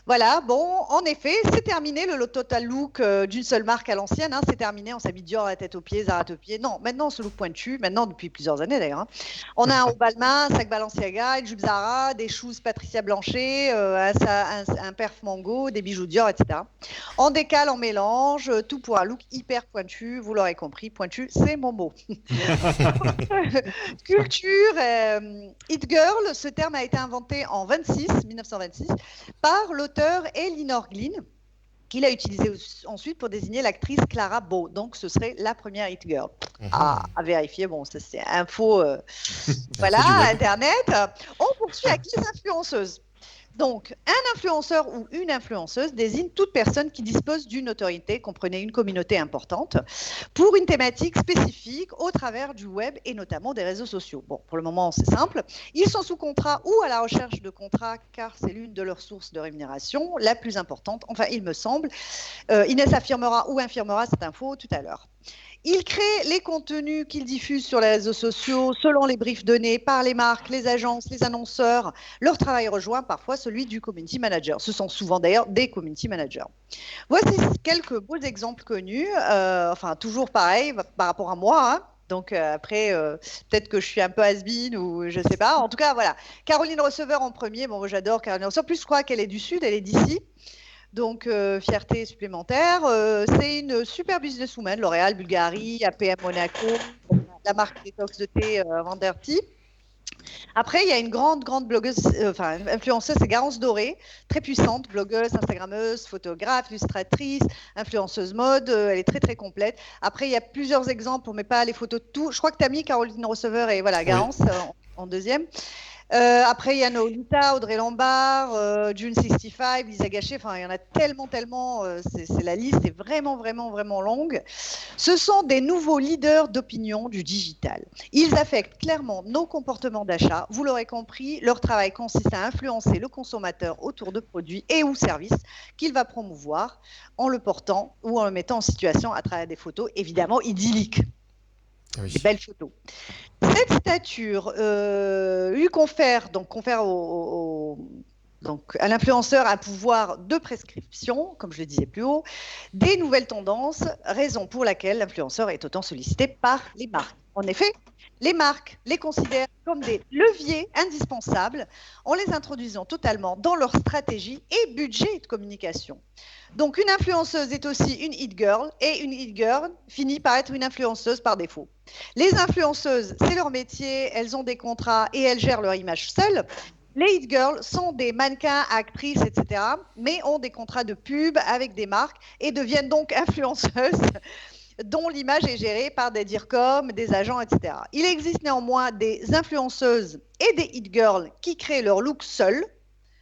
Voilà, bon, en effet, c'est terminé le total look d'une seule marque à l'ancienne. C'est terminé, on s'habille Dior à la tête aux pieds, Zara aux pieds. Non, maintenant, ce look pointu, maintenant depuis plusieurs années d'ailleurs. On a un haut Balmain, un sac Balenciaga, une jupe Zara, des shoes Patricia Blanchet, un perf Mango, des bijoux Dior, etc. En décale, en mélange, tout pour un look hyper pointu. Vous l'aurez compris, pointu, c'est mon mot. Culture, Hit Girl, ce terme a été inventé en 1926, par l'auteur Elinor Glyn, qu'il a utilisé ensuite pour désigner l'actrice Clara Bow. Donc, ce serait la première Hit Girl. À vérifier, bon, ça c'est info, voilà, Internet. On poursuit avec les influenceuses. Donc, un influenceur ou une influenceuse désigne toute personne qui dispose d'une autorité, comprenez une communauté importante, pour une thématique spécifique au travers du web et notamment des réseaux sociaux. Bon, pour le moment, c'est simple. Ils sont sous contrat ou à la recherche de contrats, car c'est l'une de leurs sources de rémunération la plus importante. Enfin, il me semble. Inès affirmera ou infirmera cette info tout à l'heure. Ils créent les contenus qu'ils diffusent sur les réseaux sociaux selon les briefs donnés par les marques, les agences, les annonceurs. Leur travail rejoint parfois celui du community manager. Ce sont souvent d'ailleurs des community managers. Voici quelques beaux exemples connus. Enfin, toujours pareil par rapport à moi. Donc après, peut-être que je suis un peu has-been ou je ne sais pas. En tout cas, voilà. Caroline Receveur en premier. Bon, moi, j'adore Caroline Receveur. En plus, je crois qu'elle est du Sud, elle est d'ici. Donc, fierté supplémentaire. C'est une super businesswoman, L'Oréal, Bulgarie, APM Monaco, la marque détox de thé Vanderty. Après, il y a une grande blogueuse, influenceuse, c'est Garance Doré, très puissante, blogueuse, instagrammeuse, photographe, illustratrice, influenceuse mode, elle est très très complète. Après, il y a plusieurs exemples, on ne met pas les photos de tout. Je crois que tu as mis Caroline Receveur et voilà, Garance en deuxième. Après, il y a Nolita, Audrey Lombard, June65, Lisa Gachet. Enfin, il y en a tellement. La liste est vraiment longue. Ce sont des nouveaux leaders d'opinion du digital. Ils affectent clairement nos comportements d'achat. Vous l'aurez compris, leur travail consiste à influencer le consommateur autour de produits et ou services qu'il va promouvoir en le portant ou en le mettant en situation à travers des photos, évidemment, idylliques. Oui. Des belles photos. Cette stature lui confère à l'influenceur un pouvoir de prescription, comme je le disais plus haut, des nouvelles tendances, raison pour laquelle l'influenceur est autant sollicité par les marques. En effet, les marques les considèrent comme des leviers indispensables en les introduisant totalement dans leur stratégie et budget de communication. Donc, une influenceuse est aussi une hit girl et une hit girl finit par être une influenceuse par défaut. Les influenceuses, c'est leur métier, elles ont des contrats et elles gèrent leur image seules. Les hit girls sont des mannequins, actrices, etc., mais ont des contrats de pub avec des marques et deviennent donc influenceuses dont l'image est gérée par des DIRCOM, des agents, etc. Il existe néanmoins des influenceuses et des hit girls qui créent leur look seules.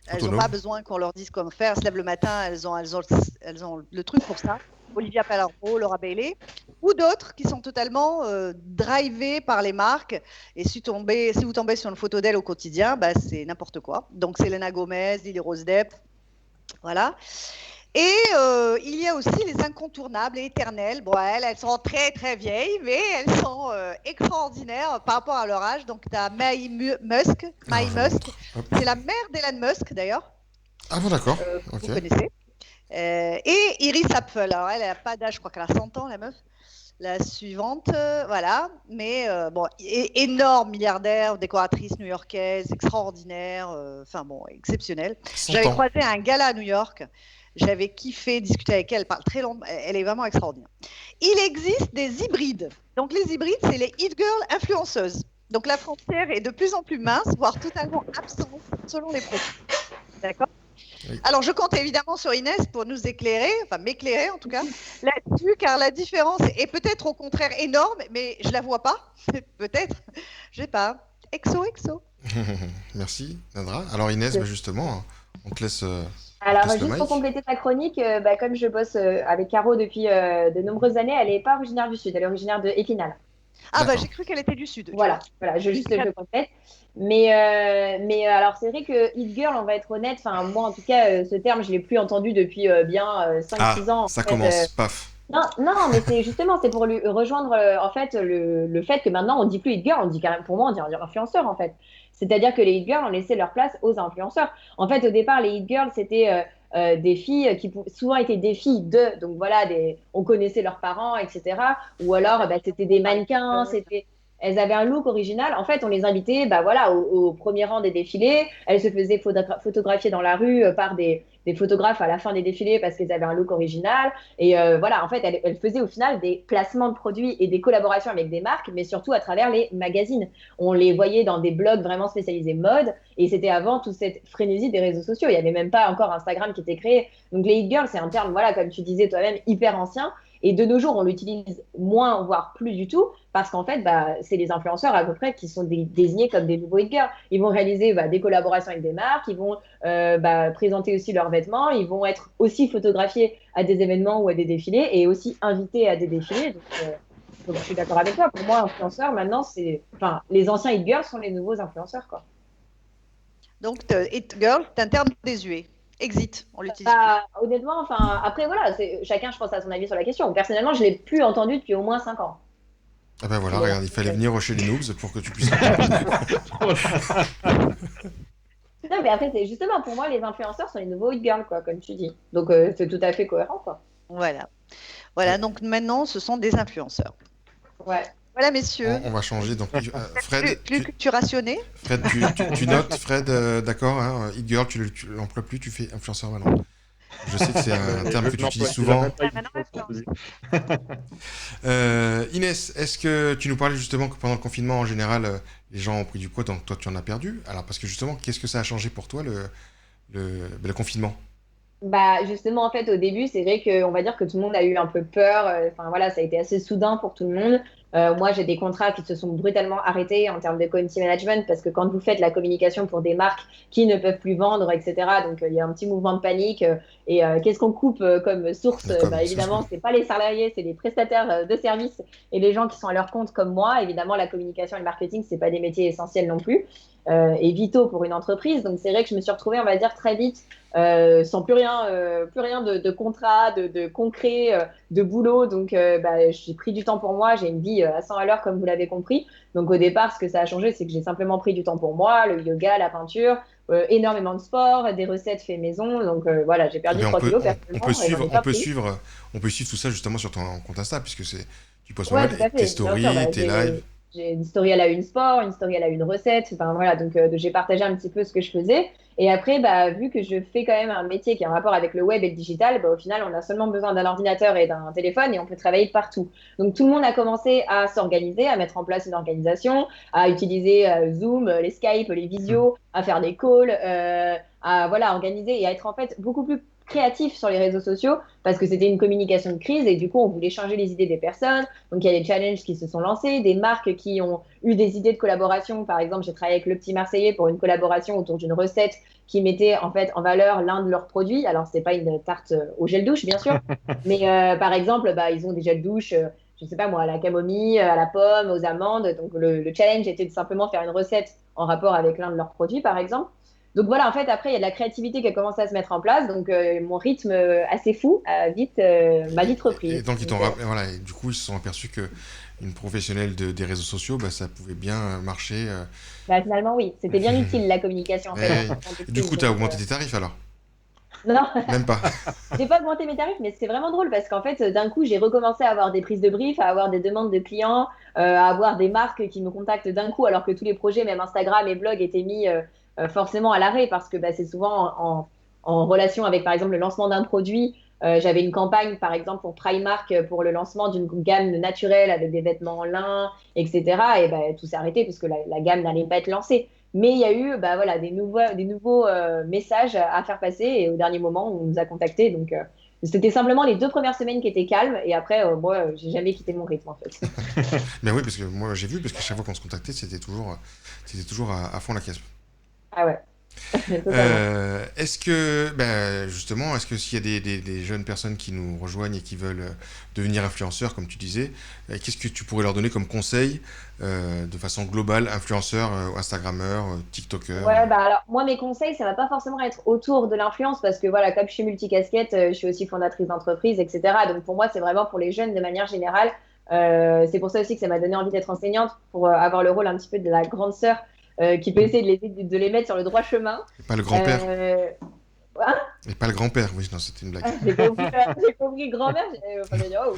Elles n'ont pas besoin qu'on leur dise comment faire. Elles se lèvent le matin, elles ont le truc pour ça. Olivia Palermo, Laura Bailey, ou d'autres qui sont totalement drivées par les marques. Et si vous tombez sur une photo d'elle au quotidien, c'est n'importe quoi. Donc Selena Gomez, Lily Rose Depp, voilà. Et il y a aussi les incontournables et éternelles. Bon, elles sont très très vieilles, mais elles sont extraordinaires par rapport à leur âge. Donc tu as Mae Musk, c'est la mère d'Elon Musk d'ailleurs. Ah bon, d'accord. Vous connaissez. Et Iris Apfel, alors elle n'a pas d'âge, je crois qu'elle a 100 ans la meuf. La suivante, voilà, mais énorme milliardaire, décoratrice new-yorkaise, extraordinaire, exceptionnelle. J'avais croisé un gala à New York, j'avais kiffé discuter avec elle, elle parle très longtemps, elle est vraiment extraordinaire. Il existe des hybrides, donc les hybrides, c'est les hit girls influenceuses. Donc la frontière est de plus en plus mince, voire totalement absente selon les produits. D'accord ? Oui. Alors, je compte évidemment sur Inès pour nous éclairer, enfin m'éclairer en tout cas, là-dessus, car la différence est peut-être au contraire énorme, mais je la vois pas, peut-être, je sais pas. Exo. Merci, Nadra. Alors Inès, justement, on te laisse. Alors, juste pour compléter ta chronique, comme je bosse avec Caro depuis de nombreuses années, elle n'est pas originaire du Sud, elle est originaire de Épinal. Ah j'ai cru qu'elle était du Sud. Voilà, je complète. Mais alors c'est vrai que hit girl, on va être honnête, enfin moi en tout cas ce terme je l'ai plus entendu depuis bien 5-6 ans. Ça commence, paf. Non, mais c'est pour lui rejoindre en fait le fait que maintenant on dit plus hit girl, on dit carrément, pour moi on dit influenceur en fait. C'est-à-dire que les hit girls ont laissé leur place aux influenceurs. En fait au départ les hit girls c'était des filles qui souvent étaient des filles donc voilà, on connaissait leurs parents, etc. Ou alors c'était des mannequins, elles avaient un look original. En fait, on les invitait au premier rang des défilés. Elles se faisaient photographier dans la rue par des photographes à la fin des défilés parce qu'elles avaient un look original. Et en fait, elles faisaient au final des placements de produits et des collaborations avec des marques, mais surtout à travers les magazines. On les voyait dans des blogs vraiment spécialisés mode. Et c'était avant toute cette frénésie des réseaux sociaux. Il n'y avait même pas encore Instagram qui était créé. Donc les hit girls, c'est un terme, comme tu disais toi-même, hyper ancien. Et de nos jours, on l'utilise moins, voire plus du tout, parce qu'en fait, c'est les influenceurs à peu près qui sont désignés comme des nouveaux hit girls. Ils vont réaliser des collaborations avec des marques, ils vont présenter aussi leurs vêtements, ils vont être aussi photographiés à des événements ou à des défilés, et aussi invités à des défilés. Donc je suis d'accord avec toi. Pour moi, influenceur, maintenant, les anciens hit girls sont les nouveaux influenceurs, quoi. Donc, hit girl, c'est un terme désuet. Exit, on l'utilise. Honnêtement, après voilà, chacun je pense à son avis sur la question. Personnellement, je l'ai plus entendu depuis au moins 5 ans. Ah ben voilà, regarde, il fallait venir chez les noobs pour que tu puisses. Non, mais après c'est justement pour moi les influenceurs sont les nouveaux hit girls, quoi, comme tu dis. Donc c'est tout à fait cohérent, quoi. Voilà. Donc maintenant, ce sont des influenceurs. Ouais. Voilà, messieurs. On va changer. Donc, Fred. Tu rationnais. Fred, tu notes, Fred, d'accord, hein, hit girl, tu l'emploies plus, tu fais influenceur maintenant. Je sais que c'est un terme que tu utilises souvent. Inès, est-ce que tu nous parlais justement que pendant le confinement, en général, les gens ont pris du poids, donc toi tu en as perdu. Alors parce que justement, qu'est-ce que ça a changé pour toi le confinement? Bah, justement, en fait, au début, c'est vrai qu'on va dire que tout le monde a eu un peu peur. Enfin, voilà, ça a été assez soudain pour tout le monde. Moi, j'ai des contrats qui se sont brutalement arrêtés en termes de community management parce que quand vous faites la communication pour des marques qui ne peuvent plus vendre, etc., donc il y a un petit mouvement de panique. Qu'est-ce qu'on coupe comme source? D'accord, Bah, mais ça, évidemment, c'est pas les salariés, c'est les prestataires de services et les gens qui sont à leur compte comme moi. Évidemment, la communication et le marketing, c'est pas des métiers essentiels non plus et vitaux pour une entreprise. Donc, c'est vrai que je me suis retrouvée, on va dire, très vite sans plus rien de contrat, de concret, de boulot. Donc, bah, j'ai pris du temps pour moi. J'ai une vie à 100 à l'heure, comme vous l'avez compris. Donc, au départ, ce que ça a changé, c'est que j'ai simplement pris du temps pour moi, le yoga, la peinture, énormément de sport, des recettes fait maison. Donc, voilà, j'ai eh perdu bien, 3 kilos on personnellement peut et j'en suivre, ai pas pris. on peut suivre tout ça justement sur ton compte Insta, puisque tu postes pas Ouais, mal, tout et à tes fait, bien sûr. stories, Bah, tes lives. j'ai une story à la une sport, une story à la une recette. Enfin, voilà, donc j'ai partagé un petit peu ce que je faisais. Et après, bah, vu que je fais quand même un métier qui a un rapport avec le web et le digital, bah, au final, on a seulement besoin d'un ordinateur et d'un téléphone et on peut travailler de partout. Donc, tout le monde a commencé à s'organiser, à mettre en place une organisation, à utiliser Zoom, les Skype, les visios, à faire des calls, à voilà, organiser et à être en fait beaucoup plus créatif sur les réseaux sociaux parce que c'était une communication de crise et du coup, on voulait changer les idées des personnes. Donc, il y a des challenges qui se sont lancés, des marques qui ont eu des idées de collaboration. Par exemple, j'ai travaillé avec Le Petit Marseillais pour une collaboration autour d'une recette qui mettait en fait en valeur l'un de leurs produits. Alors, c'est pas une tarte au gel douche, bien sûr, mais par exemple, bah, ils ont des gels douche, je sais pas moi, à la camomille, à la pomme, aux amandes. Donc, le challenge était de simplement faire une recette en rapport avec l'un de leurs produits, par exemple. Donc voilà, en fait, après, il y a de la créativité qui a commencé à se mettre en place. Donc, mon rythme assez fou m'a vite Et repris. donc, Donc, voilà, et du coup, ils se sont aperçus que une professionnelle des réseaux sociaux, bah, ça pouvait bien marcher. bah, finalement, oui, c'était bien utile la communication en fait. Et, En temps de du crise. coup, tu as Donc, augmenté tes tarifs alors? non, Même pas. j'ai pas augmenté mes tarifs, mais c'est vraiment drôle parce qu'en fait, d'un coup, j'ai recommencé à avoir des prises de brief, à avoir des demandes de clients, à avoir des marques qui me contactent d'un coup, alors que tous les projets, même Instagram et blog, étaient mis forcément à l'arrêt parce que bah, c'est souvent en relation avec, par exemple, le lancement d'un produit. J'avais une campagne, par exemple, pour Primark pour le lancement d'une gamme naturelle avec des vêtements en lin, etc. Et bah, tout s'est arrêté parce que la gamme n'allait pas être lancée. Mais il y a eu bah, voilà, des nouveaux messages à faire passer et au dernier moment, on nous a contactés. Donc, c'était simplement les 2 premières semaines qui étaient calmes et après, moi, j'ai jamais quitté mon rythme en fait. Mais oui, parce que moi j'ai vu, parce qu'à chaque fois qu'on se contactait, c'était toujours à fond la caisse. Ah ouais, totalement. Est-ce que, ben, justement, est-ce que s'il y a des jeunes personnes qui nous rejoignent et qui veulent devenir influenceurs, comme tu disais, qu'est-ce que tu pourrais leur donner comme conseil de façon globale, influenceurs, Instagrammeurs, TikTokers? Ouais, bah alors, moi, mes conseils, ça va pas forcément être autour de l'influence parce que voilà, comme je suis multicasquette, je suis aussi fondatrice d'entreprise, etc. Donc, pour moi, c'est vraiment pour les jeunes de manière générale. C'est pour ça aussi que ça m'a donné envie d'être enseignante pour avoir le rôle un petit peu de la grande sœur qui peut essayer de les mettre sur le droit chemin. Et pas le grand-père. Euh, hein. Et pas le grand-père, oui, non, c'était une blague. J'ai compris grand-mère. Enfin, j'ai dit, oh.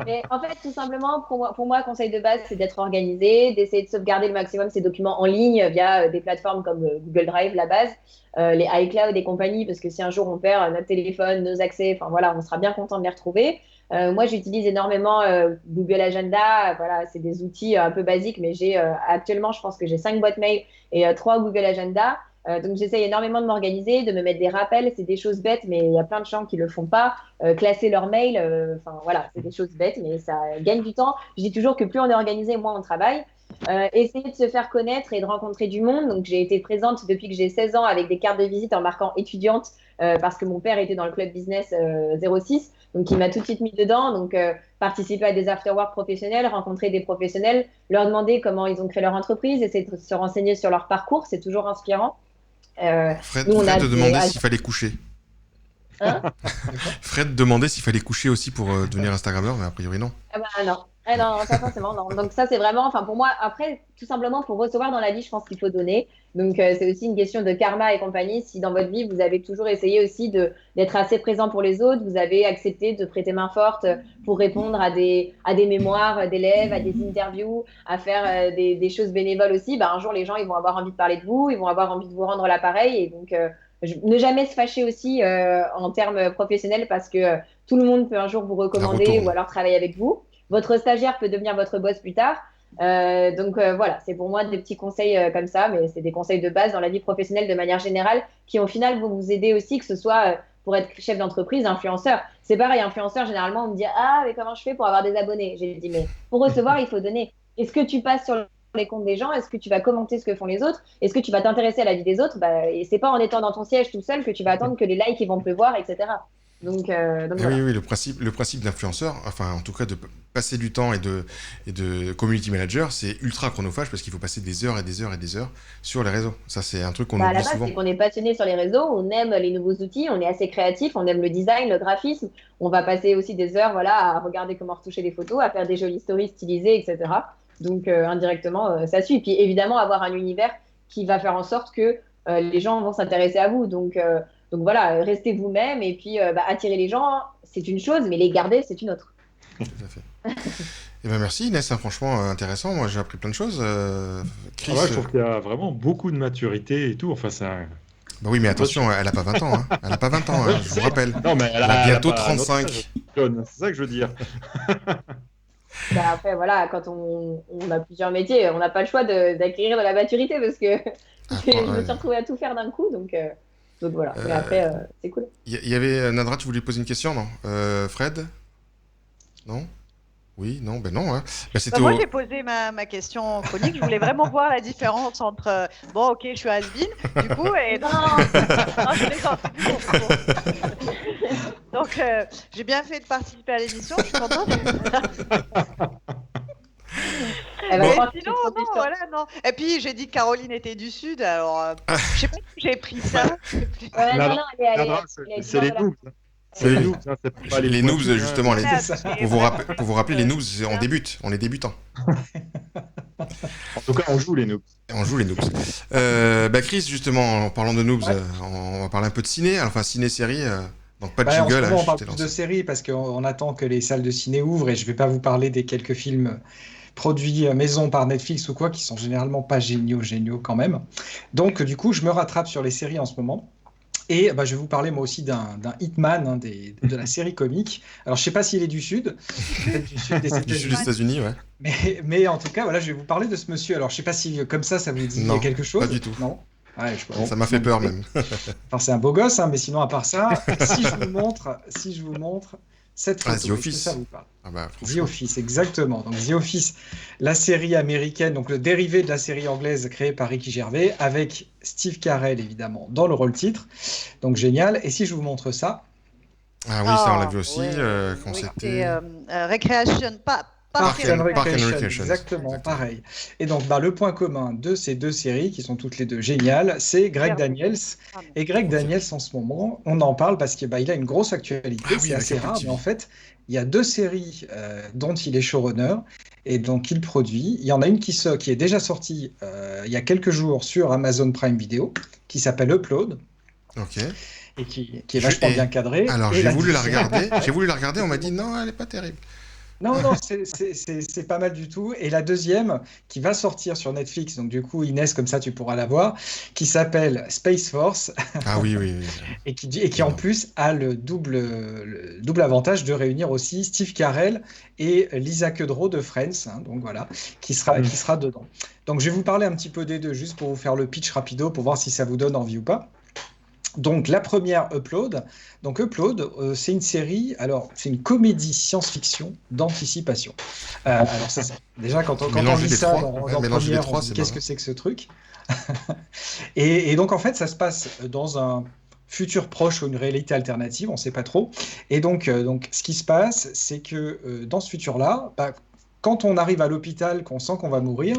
Mais en fait, tout simplement, pour moi, conseil de base, c'est d'être organisé, d'essayer de sauvegarder le maximum ses documents en ligne via des plateformes comme Google Drive, la base, les iCloud et compagnie, parce que si un jour on perd notre téléphone, nos accès, enfin voilà, on sera bien content de les retrouver. Moi, j'utilise énormément Google Agenda. Voilà, c'est des outils un peu basiques, mais j'ai actuellement, je pense que j'ai 5 boîtes mail et 3 Google Agenda. Donc, j'essaye énormément de m'organiser, de me mettre des rappels. C'est des choses bêtes, mais il y a plein de gens qui le font pas. Classer leur mail, enfin voilà, c'est des choses bêtes, mais ça gagne du temps. Je dis toujours que plus on est organisé, moins on travaille. Essayer de se faire connaître et de rencontrer du monde. Donc, j'ai été présente depuis que j'ai 16 ans avec des cartes de visite en marquant étudiante parce que mon père était dans le club business 06. Donc, il m'a tout de suite mis dedans. Donc, participer à des after-work professionnels, rencontrer des professionnels, leur demander comment ils ont créé leur entreprise, essayer de se renseigner sur leur parcours. C'est toujours inspirant. Fred, Nous, on a Fred demandait des... s'il fallait coucher. Hein. Fred demandait s'il fallait coucher aussi pour devenir Instagrammeur, mais a priori non. Ah bah non. Ah non, pas forcément, non. Donc ça, c'est vraiment, enfin pour moi, après, tout simplement, pour recevoir dans la vie, je pense qu'il faut donner. Donc c'est aussi une question de karma et compagnie. Si dans votre vie, vous avez toujours essayé aussi d'être assez présent pour les autres, vous avez accepté de prêter main forte pour répondre à des mémoires d'élèves, à des interviews, à faire des choses bénévoles aussi, bah, un jour, les gens, ils vont avoir envie de parler de vous, ils vont avoir envie de vous rendre l'appareil. Et donc, ne jamais se fâcher aussi en termes professionnels parce que tout le monde peut un jour vous La recommander retourne. ou alors travailler avec vous. Votre stagiaire peut devenir votre boss plus tard. Voilà, c'est pour moi des petits conseils comme ça, mais c'est des conseils de base dans la vie professionnelle de manière générale qui au final vont vous aider aussi, que ce soit pour être chef d'entreprise, influenceur. C'est pareil, influenceur, généralement on me dit ah mais comment je fais pour avoir des abonnés? J'ai dit mais pour recevoir il faut donner. Est-ce que tu passes sur les comptes des gens? Est-ce que tu vas commenter ce que font les autres? Est-ce que tu vas t'intéresser à la vie des autres? Et c'est pas en étant dans ton siège tout seul que tu vas attendre que les likes ils vont pleuvoir, etc. Donc voilà. Oui, le principe d'influenceur, enfin en tout cas de passer du temps et de community manager, c'est ultra chronophage parce qu'il faut passer des heures et des heures et des heures sur les réseaux. Ça, c'est un truc qu'on À la oublie base, souvent. c'est qu'on est passionné sur les réseaux, on aime les nouveaux outils, on est assez créatif, on aime le design, le graphisme. On va passer aussi des heures voilà, à regarder comment retoucher les photos, à faire des jolies stories stylisées, etc. Donc indirectement, ça suit. Puis évidemment, avoir un univers qui va faire en sorte que les gens vont s'intéresser à vous. Donc voilà, restez vous-même et puis attirer les gens, c'est une chose, mais les garder, c'est une autre. Tout à fait. Eh ben merci Inès, hein, franchement intéressant. Moi j'ai appris plein de choses. Chris, Ouais, je trouve qu'il y a vraiment beaucoup de maturité et tout. Enfin, bah oui mais attention, elle a pas 20 ans. Hein. Elle a pas 20 ans, hein, je vous rappelle. Non, mais Elle a bientôt pas notre 35. âge, John, c'est ça que je veux dire. Après, voilà, quand on a plusieurs métiers, on n'a pas le choix d'acquérir de la maturité parce que je me suis retrouvée à tout faire d'un coup. Donc voilà, mais après, c'est cool. Il y avait Nadra, tu voulais poser une question, non Fred? Non? Oui, non, ben non. Hein. Ben, c'était Moi, j'ai posé ma question chronique. Je voulais vraiment voir la différence entre bon, ok, je suis has-been, du coup, et non, je plaisante, c'est bon. Donc, j'ai bien fait de participer à l'émission. Je suis contente. Mais sinon, non, voilà, non. Et puis, j'ai dit que Caroline était du Sud, alors je sais pas si j'ai pris ça. C'est les noobs. C'est les noobs, hein, c'est pas les noobs, pointus, justement. hein. Pour vous rappeler, les noobs, on débute, on est débutants. En tout cas, on joue les noobs. On joue les noobs. Chris, justement, en parlant de noobs, on va parler un peu de ciné, enfin ciné-série. Donc pas de jingle. On parle plus de séries parce qu'on attend que les salles de ciné ouvrent et je vais pas vous parler des quelques films produits maison par Netflix ou quoi qui sont généralement pas géniaux quand même. Donc du coup, je me rattrape sur les séries en ce moment. Et je vais vous parler moi aussi d'un Hitman, hein, de la série comique. Alors je sais pas s'il est du Sud, peut-être du Sud des États-Unis. Du Sud des États-Unis, ouais. Mais en tout cas, voilà, je vais vous parler de ce monsieur. Alors je sais pas si comme ça vous dit quelque chose. Pas du tout. Non. Ouais, ça m'a fait peur même. Enfin, c'est un beau gosse, hein, mais sinon à part ça, si je vous montre cette photo, The Office. ça vous parle? The Franchement. Office, exactement. Donc The Office, la série américaine, donc le dérivé de la série anglaise créée par Ricky Gervais, avec Steve Carell évidemment dans le rôle titre. Donc génial. Et si je vous montre ça? Ah oui, ça on l'a vu aussi. Quand c'était Recreation, Park and Recreation, Recreation. Exactement, pareil. Et donc, le point commun de ces deux séries, qui sont toutes les deux géniales, c'est Greg Daniels. Et Greg Daniels, en ce moment, on en parle parce qu'il a une grosse actualité, c'est assez rare, mais en fait, il y a deux séries dont il est showrunner et donc il produit. Il y en a une qui est déjà sortie il y a quelques jours sur Amazon Prime Video, qui s'appelle Upload. Ok. Et qui est vachement bien cadrée. Alors, j'ai voulu la regarder, on m'a dit non, elle n'est pas terrible. Non, c'est pas mal du tout. Et la deuxième, qui va sortir sur Netflix, donc du coup, Inès, comme ça, tu pourras la voir, qui s'appelle Space Force. Ah oui. et qui en plus a le double avantage de réunir aussi Steve Carell et Lisa Kudrow de Friends, hein, donc voilà, qui sera dedans. Donc je vais vous parler un petit peu des deux, juste pour vous faire le pitch rapido, pour voir si ça vous donne envie ou pas. Donc la première, Upload. Donc Upload, c'est une série, alors c'est une comédie science-fiction d'anticipation. Alors ça, déjà quand on lit ça dans première, on dit, qu'est-ce que c'est que ce truc? et donc en fait ça se passe dans un futur proche ou une réalité alternative, on ne sait pas trop. Et donc ce qui se passe, c'est que dans ce futur-là, quand on arrive à l'hôpital, qu'on sent qu'on va mourir,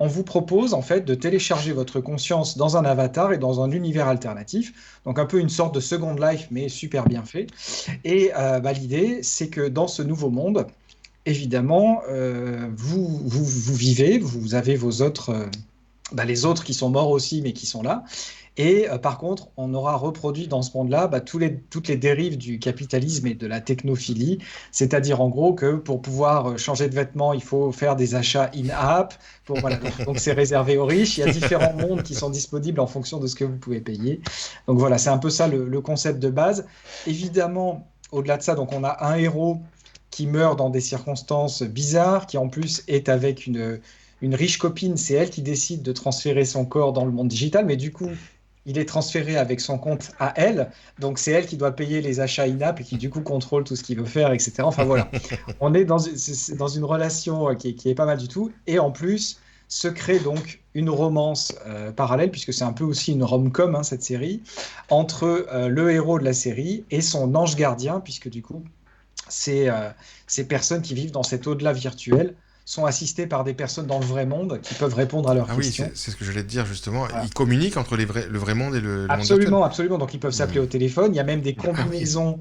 on vous propose en fait de télécharger votre conscience dans un avatar et dans un univers alternatif, donc un peu une sorte de Second Life, mais super bien fait. Et l'idée, c'est que dans ce nouveau monde, évidemment, vous vivez, vous avez vos autres, les autres qui sont morts aussi, mais qui sont là. Et par contre, on aura reproduit dans ce monde-là toutes les dérives du capitalisme et de la technophilie, c'est-à-dire en gros que pour pouvoir changer de vêtements, il faut faire des achats in-app. Donc c'est réservé aux riches. Il y a différents mondes qui sont disponibles en fonction de ce que vous pouvez payer. Donc voilà, c'est un peu ça le concept de base. Évidemment, au-delà de ça, donc on a un héros qui meurt dans des circonstances bizarres, qui en plus est avec une riche copine. C'est elle qui décide de transférer son corps dans le monde digital, mais du coup, il est transféré avec son compte à elle. Donc, c'est elle qui doit payer les achats in-app et qui, du coup, contrôle tout ce qu'il veut faire, etc. Enfin, voilà. On est dans une relation qui est pas mal du tout. Et en plus, se crée donc une romance parallèle, puisque c'est un peu aussi une rom-com, hein, cette série, entre le héros de la série et son ange gardien, puisque du coup, ces personnes qui vivent dans cet au-delà virtuel sont assistées par des personnes dans le vrai monde qui peuvent répondre à leurs Ah oui, questions. c'est ce que j'allais te dire justement. Voilà. Ils communiquent entre le vrai monde et le monde virtuel. Absolument, absolument. Donc, ils peuvent s'appeler au téléphone. Il y a même des combinaisons,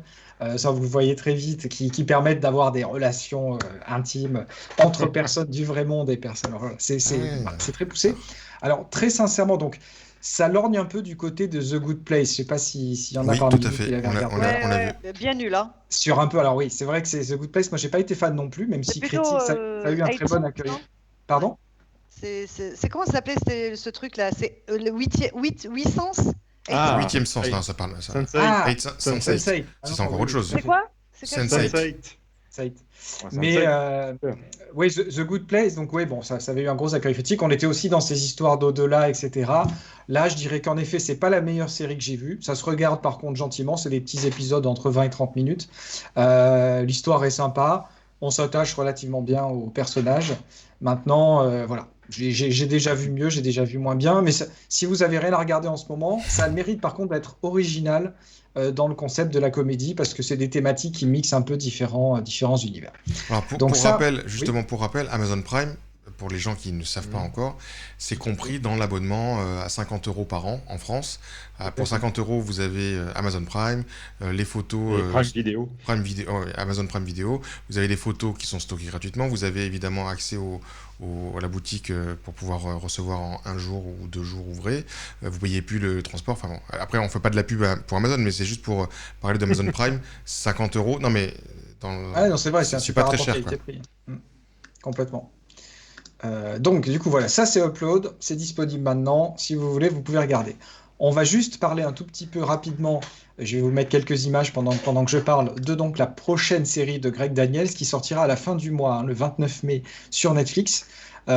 ça vous le voyez très vite, qui permettent d'avoir des relations intimes entre personnes du vrai monde et personnes. Alors, voilà, c'est très poussé. Alors, très sincèrement, donc, ça lorgne un peu du côté de The Good Place. Je ne sais pas s'il y en a Oui, parmi tout à vous fait. qui l'avaient On a- regardé. on a vu. Bien nul, hein. Sur un peu, alors oui, c'est vrai que c'est The Good Place. Moi, j'ai pas été fan non plus, même C'est si plutôt, critique, ça a eu un très bon 800, accueil. non Pardon? C'est comment ça s'appelait ce truc-là? C'est le 8 sens? Ah, Huitième sens, oui. non, ça parle. Ça. Sense8. Ah, Sense8. Sense8. C'est encore autre chose. C'est quoi? C'est quel Sense8. truc Sense8. Ouais, Mais Sense8. oui, The Good Place, donc oui, bon, ça avait eu un gros accueil critique. On était aussi dans ces histoires d'au-delà, etc. Là, je dirais qu'en effet, c'est pas la meilleure série que j'ai vue. Ça se regarde par contre gentiment, c'est des petits épisodes entre 20 et 30 minutes. L'histoire est sympa, on s'attache relativement bien aux personnages. Maintenant, voilà. J'ai déjà vu mieux, j'ai déjà vu moins bien, mais si vous avez rien à regarder en ce moment, ça a le mérite par contre d'être original dans le concept de la comédie, parce que c'est des thématiques qui mixent un peu différents univers. Alors Donc pour ça, rappel, oui. justement pour rappel, Amazon Prime, pour les gens qui ne savent pas encore, c'est compris dans l'abonnement à 50 € par an en France. Pour 50 €, vous avez Amazon Prime, les photos Et Prime Video. Amazon Prime Video. Vous avez les photos qui sont stockées gratuitement. Vous avez évidemment accès à la boutique pour pouvoir recevoir en un jour ou 2 jours ouvrés. Vous payez plus le transport. Enfin bon, après on fait pas de la pub pour Amazon, mais c'est juste pour parler d'Amazon Prime. 50 €. Non mais Ah non, c'est vrai, c'est un c'est super pas très rapport cher, qualité-prix. Complètement. Donc, du coup, voilà, ça c'est Upload, c'est disponible maintenant. Si vous voulez, vous pouvez regarder. On va juste parler un tout petit peu rapidement. Je vais vous mettre quelques images pendant que je parle de donc la prochaine série de Greg Daniels qui sortira à la fin du mois, hein, le 29 mai sur Netflix. Et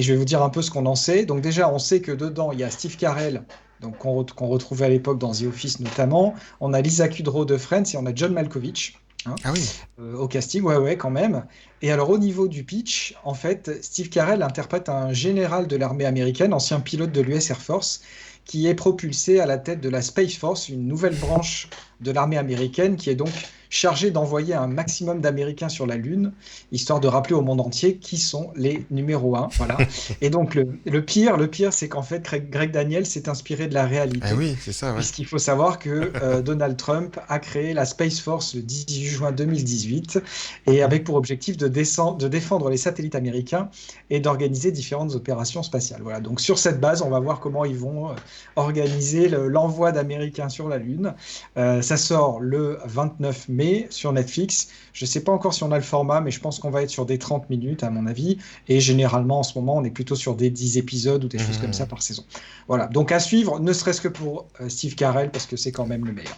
je vais vous dire un peu ce qu'on en sait. Donc déjà, on sait que dedans, il y a Steve Carell, donc qu'on retrouvait à l'époque dans The Office notamment. On a Lisa Kudrow de Friends et on a John Malkovich. Hein, Ah oui. au casting, ouais, quand même. Et alors, au niveau du pitch, en fait, Steve Carell interprète un général de l'armée américaine, ancien pilote de l'US Air Force, qui est propulsé à la tête de la Space Force, une nouvelle branche de l'armée américaine qui est donc chargée d'envoyer un maximum d'Américains sur la Lune, histoire de rappeler au monde entier qui sont les numéros 1. Voilà. Et donc, le pire, c'est qu'en fait, Greg Daniels s'est inspiré de la réalité. Ah oui, c'est ça, ouais. Puisqu'il faut savoir que Donald Trump a créé la Space Force le 18 juin 2018 et avec pour objectif de défendre les satellites américains et d'organiser différentes opérations spatiales. Voilà. Donc sur cette base, on va voir comment ils vont organiser l'envoi d'Américains sur la Lune. Ça sort le 29 mai sur Netflix. Je ne sais pas encore si on a le format, mais je pense qu'on va être sur des 30 minutes à mon avis. Et généralement, en ce moment, on est plutôt sur des 10 épisodes ou des choses comme ça par saison. Voilà. Donc à suivre, ne serait-ce que pour Steve Carell, parce que c'est quand même le meilleur.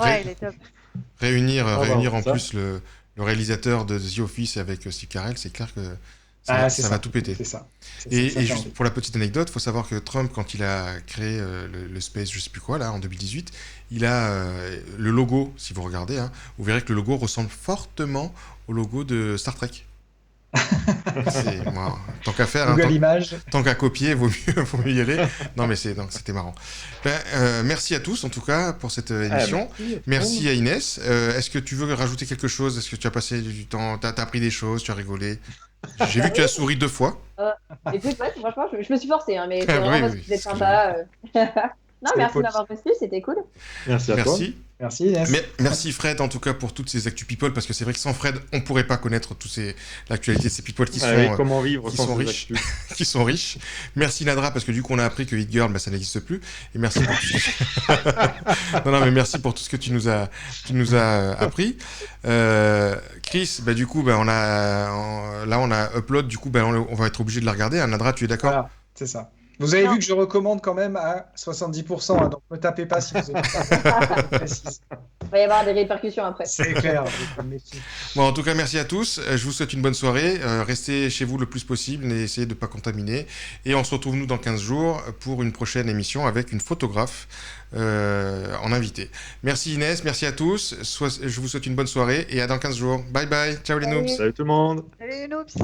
Ouais, il est top. Réunir en ça. plus le réalisateur de The Office avec Steve Carell, c'est clair que C'est ça va tout péter. C'est ça. Et fait juste envie. pour la petite anecdote, il faut savoir que Trump, quand il a créé le Space, je sais plus quoi, là, en 2018, il a le logo, si vous regardez, hein, vous verrez que le logo ressemble fortement au logo de Star Trek. Moi, tant qu'à faire, Google Images. tant qu'à copier, vaut mieux y aller. Non, mais c'était marrant. Merci à tous, en tout cas, pour cette émission. Merci à Inès. Est-ce que tu veux rajouter quelque chose? Est-ce que tu as passé du temps, t'as appris des choses, tu as rigolé? J'ai vu que tu as souri 2 fois. Écoute, ouais, franchement, je me suis forcée, hein, mais c'est Oui, vraiment parce oui, que c'était c'est ce que sympa. Non, C'est merci cool. de m'avoir reçu, c'était cool. Merci à toi. Merci. Merci Inès. Merci Fred, en tout cas, pour toutes ces actus people, parce que c'est vrai que sans Fred, on pourrait pas connaître l'actualité de ces people qui sont, comment vivre qui sans sont ces riches. actus. qui sont riches. Merci Nadra, parce que du coup, on a appris que Hit Girl, ça n'existe plus. Et merci pour tout non, mais merci pour tout ce que tu nous as appris. Chris, du coup, on a Upload, du coup, on va être obligé de la regarder. Hein, Nadra, tu es d'accord? Voilà, c'est ça. Vous avez vu que je recommande quand même à 70%, hein, donc ne me tapez pas si vous êtes pas précise. Il va y avoir des répercussions après. C'est clair. Bon, en tout cas, merci à tous. Je vous souhaite une bonne soirée. Restez chez vous le plus possible et essayez de ne pas contaminer. Et on se retrouve, nous, dans 15 jours pour une prochaine émission avec une photographe en invité. Merci Inès, merci à tous. Je vous souhaite une bonne soirée et à dans 15 jours. Bye bye. Ciao les noobs. Salut tout le monde. Salut, Noops.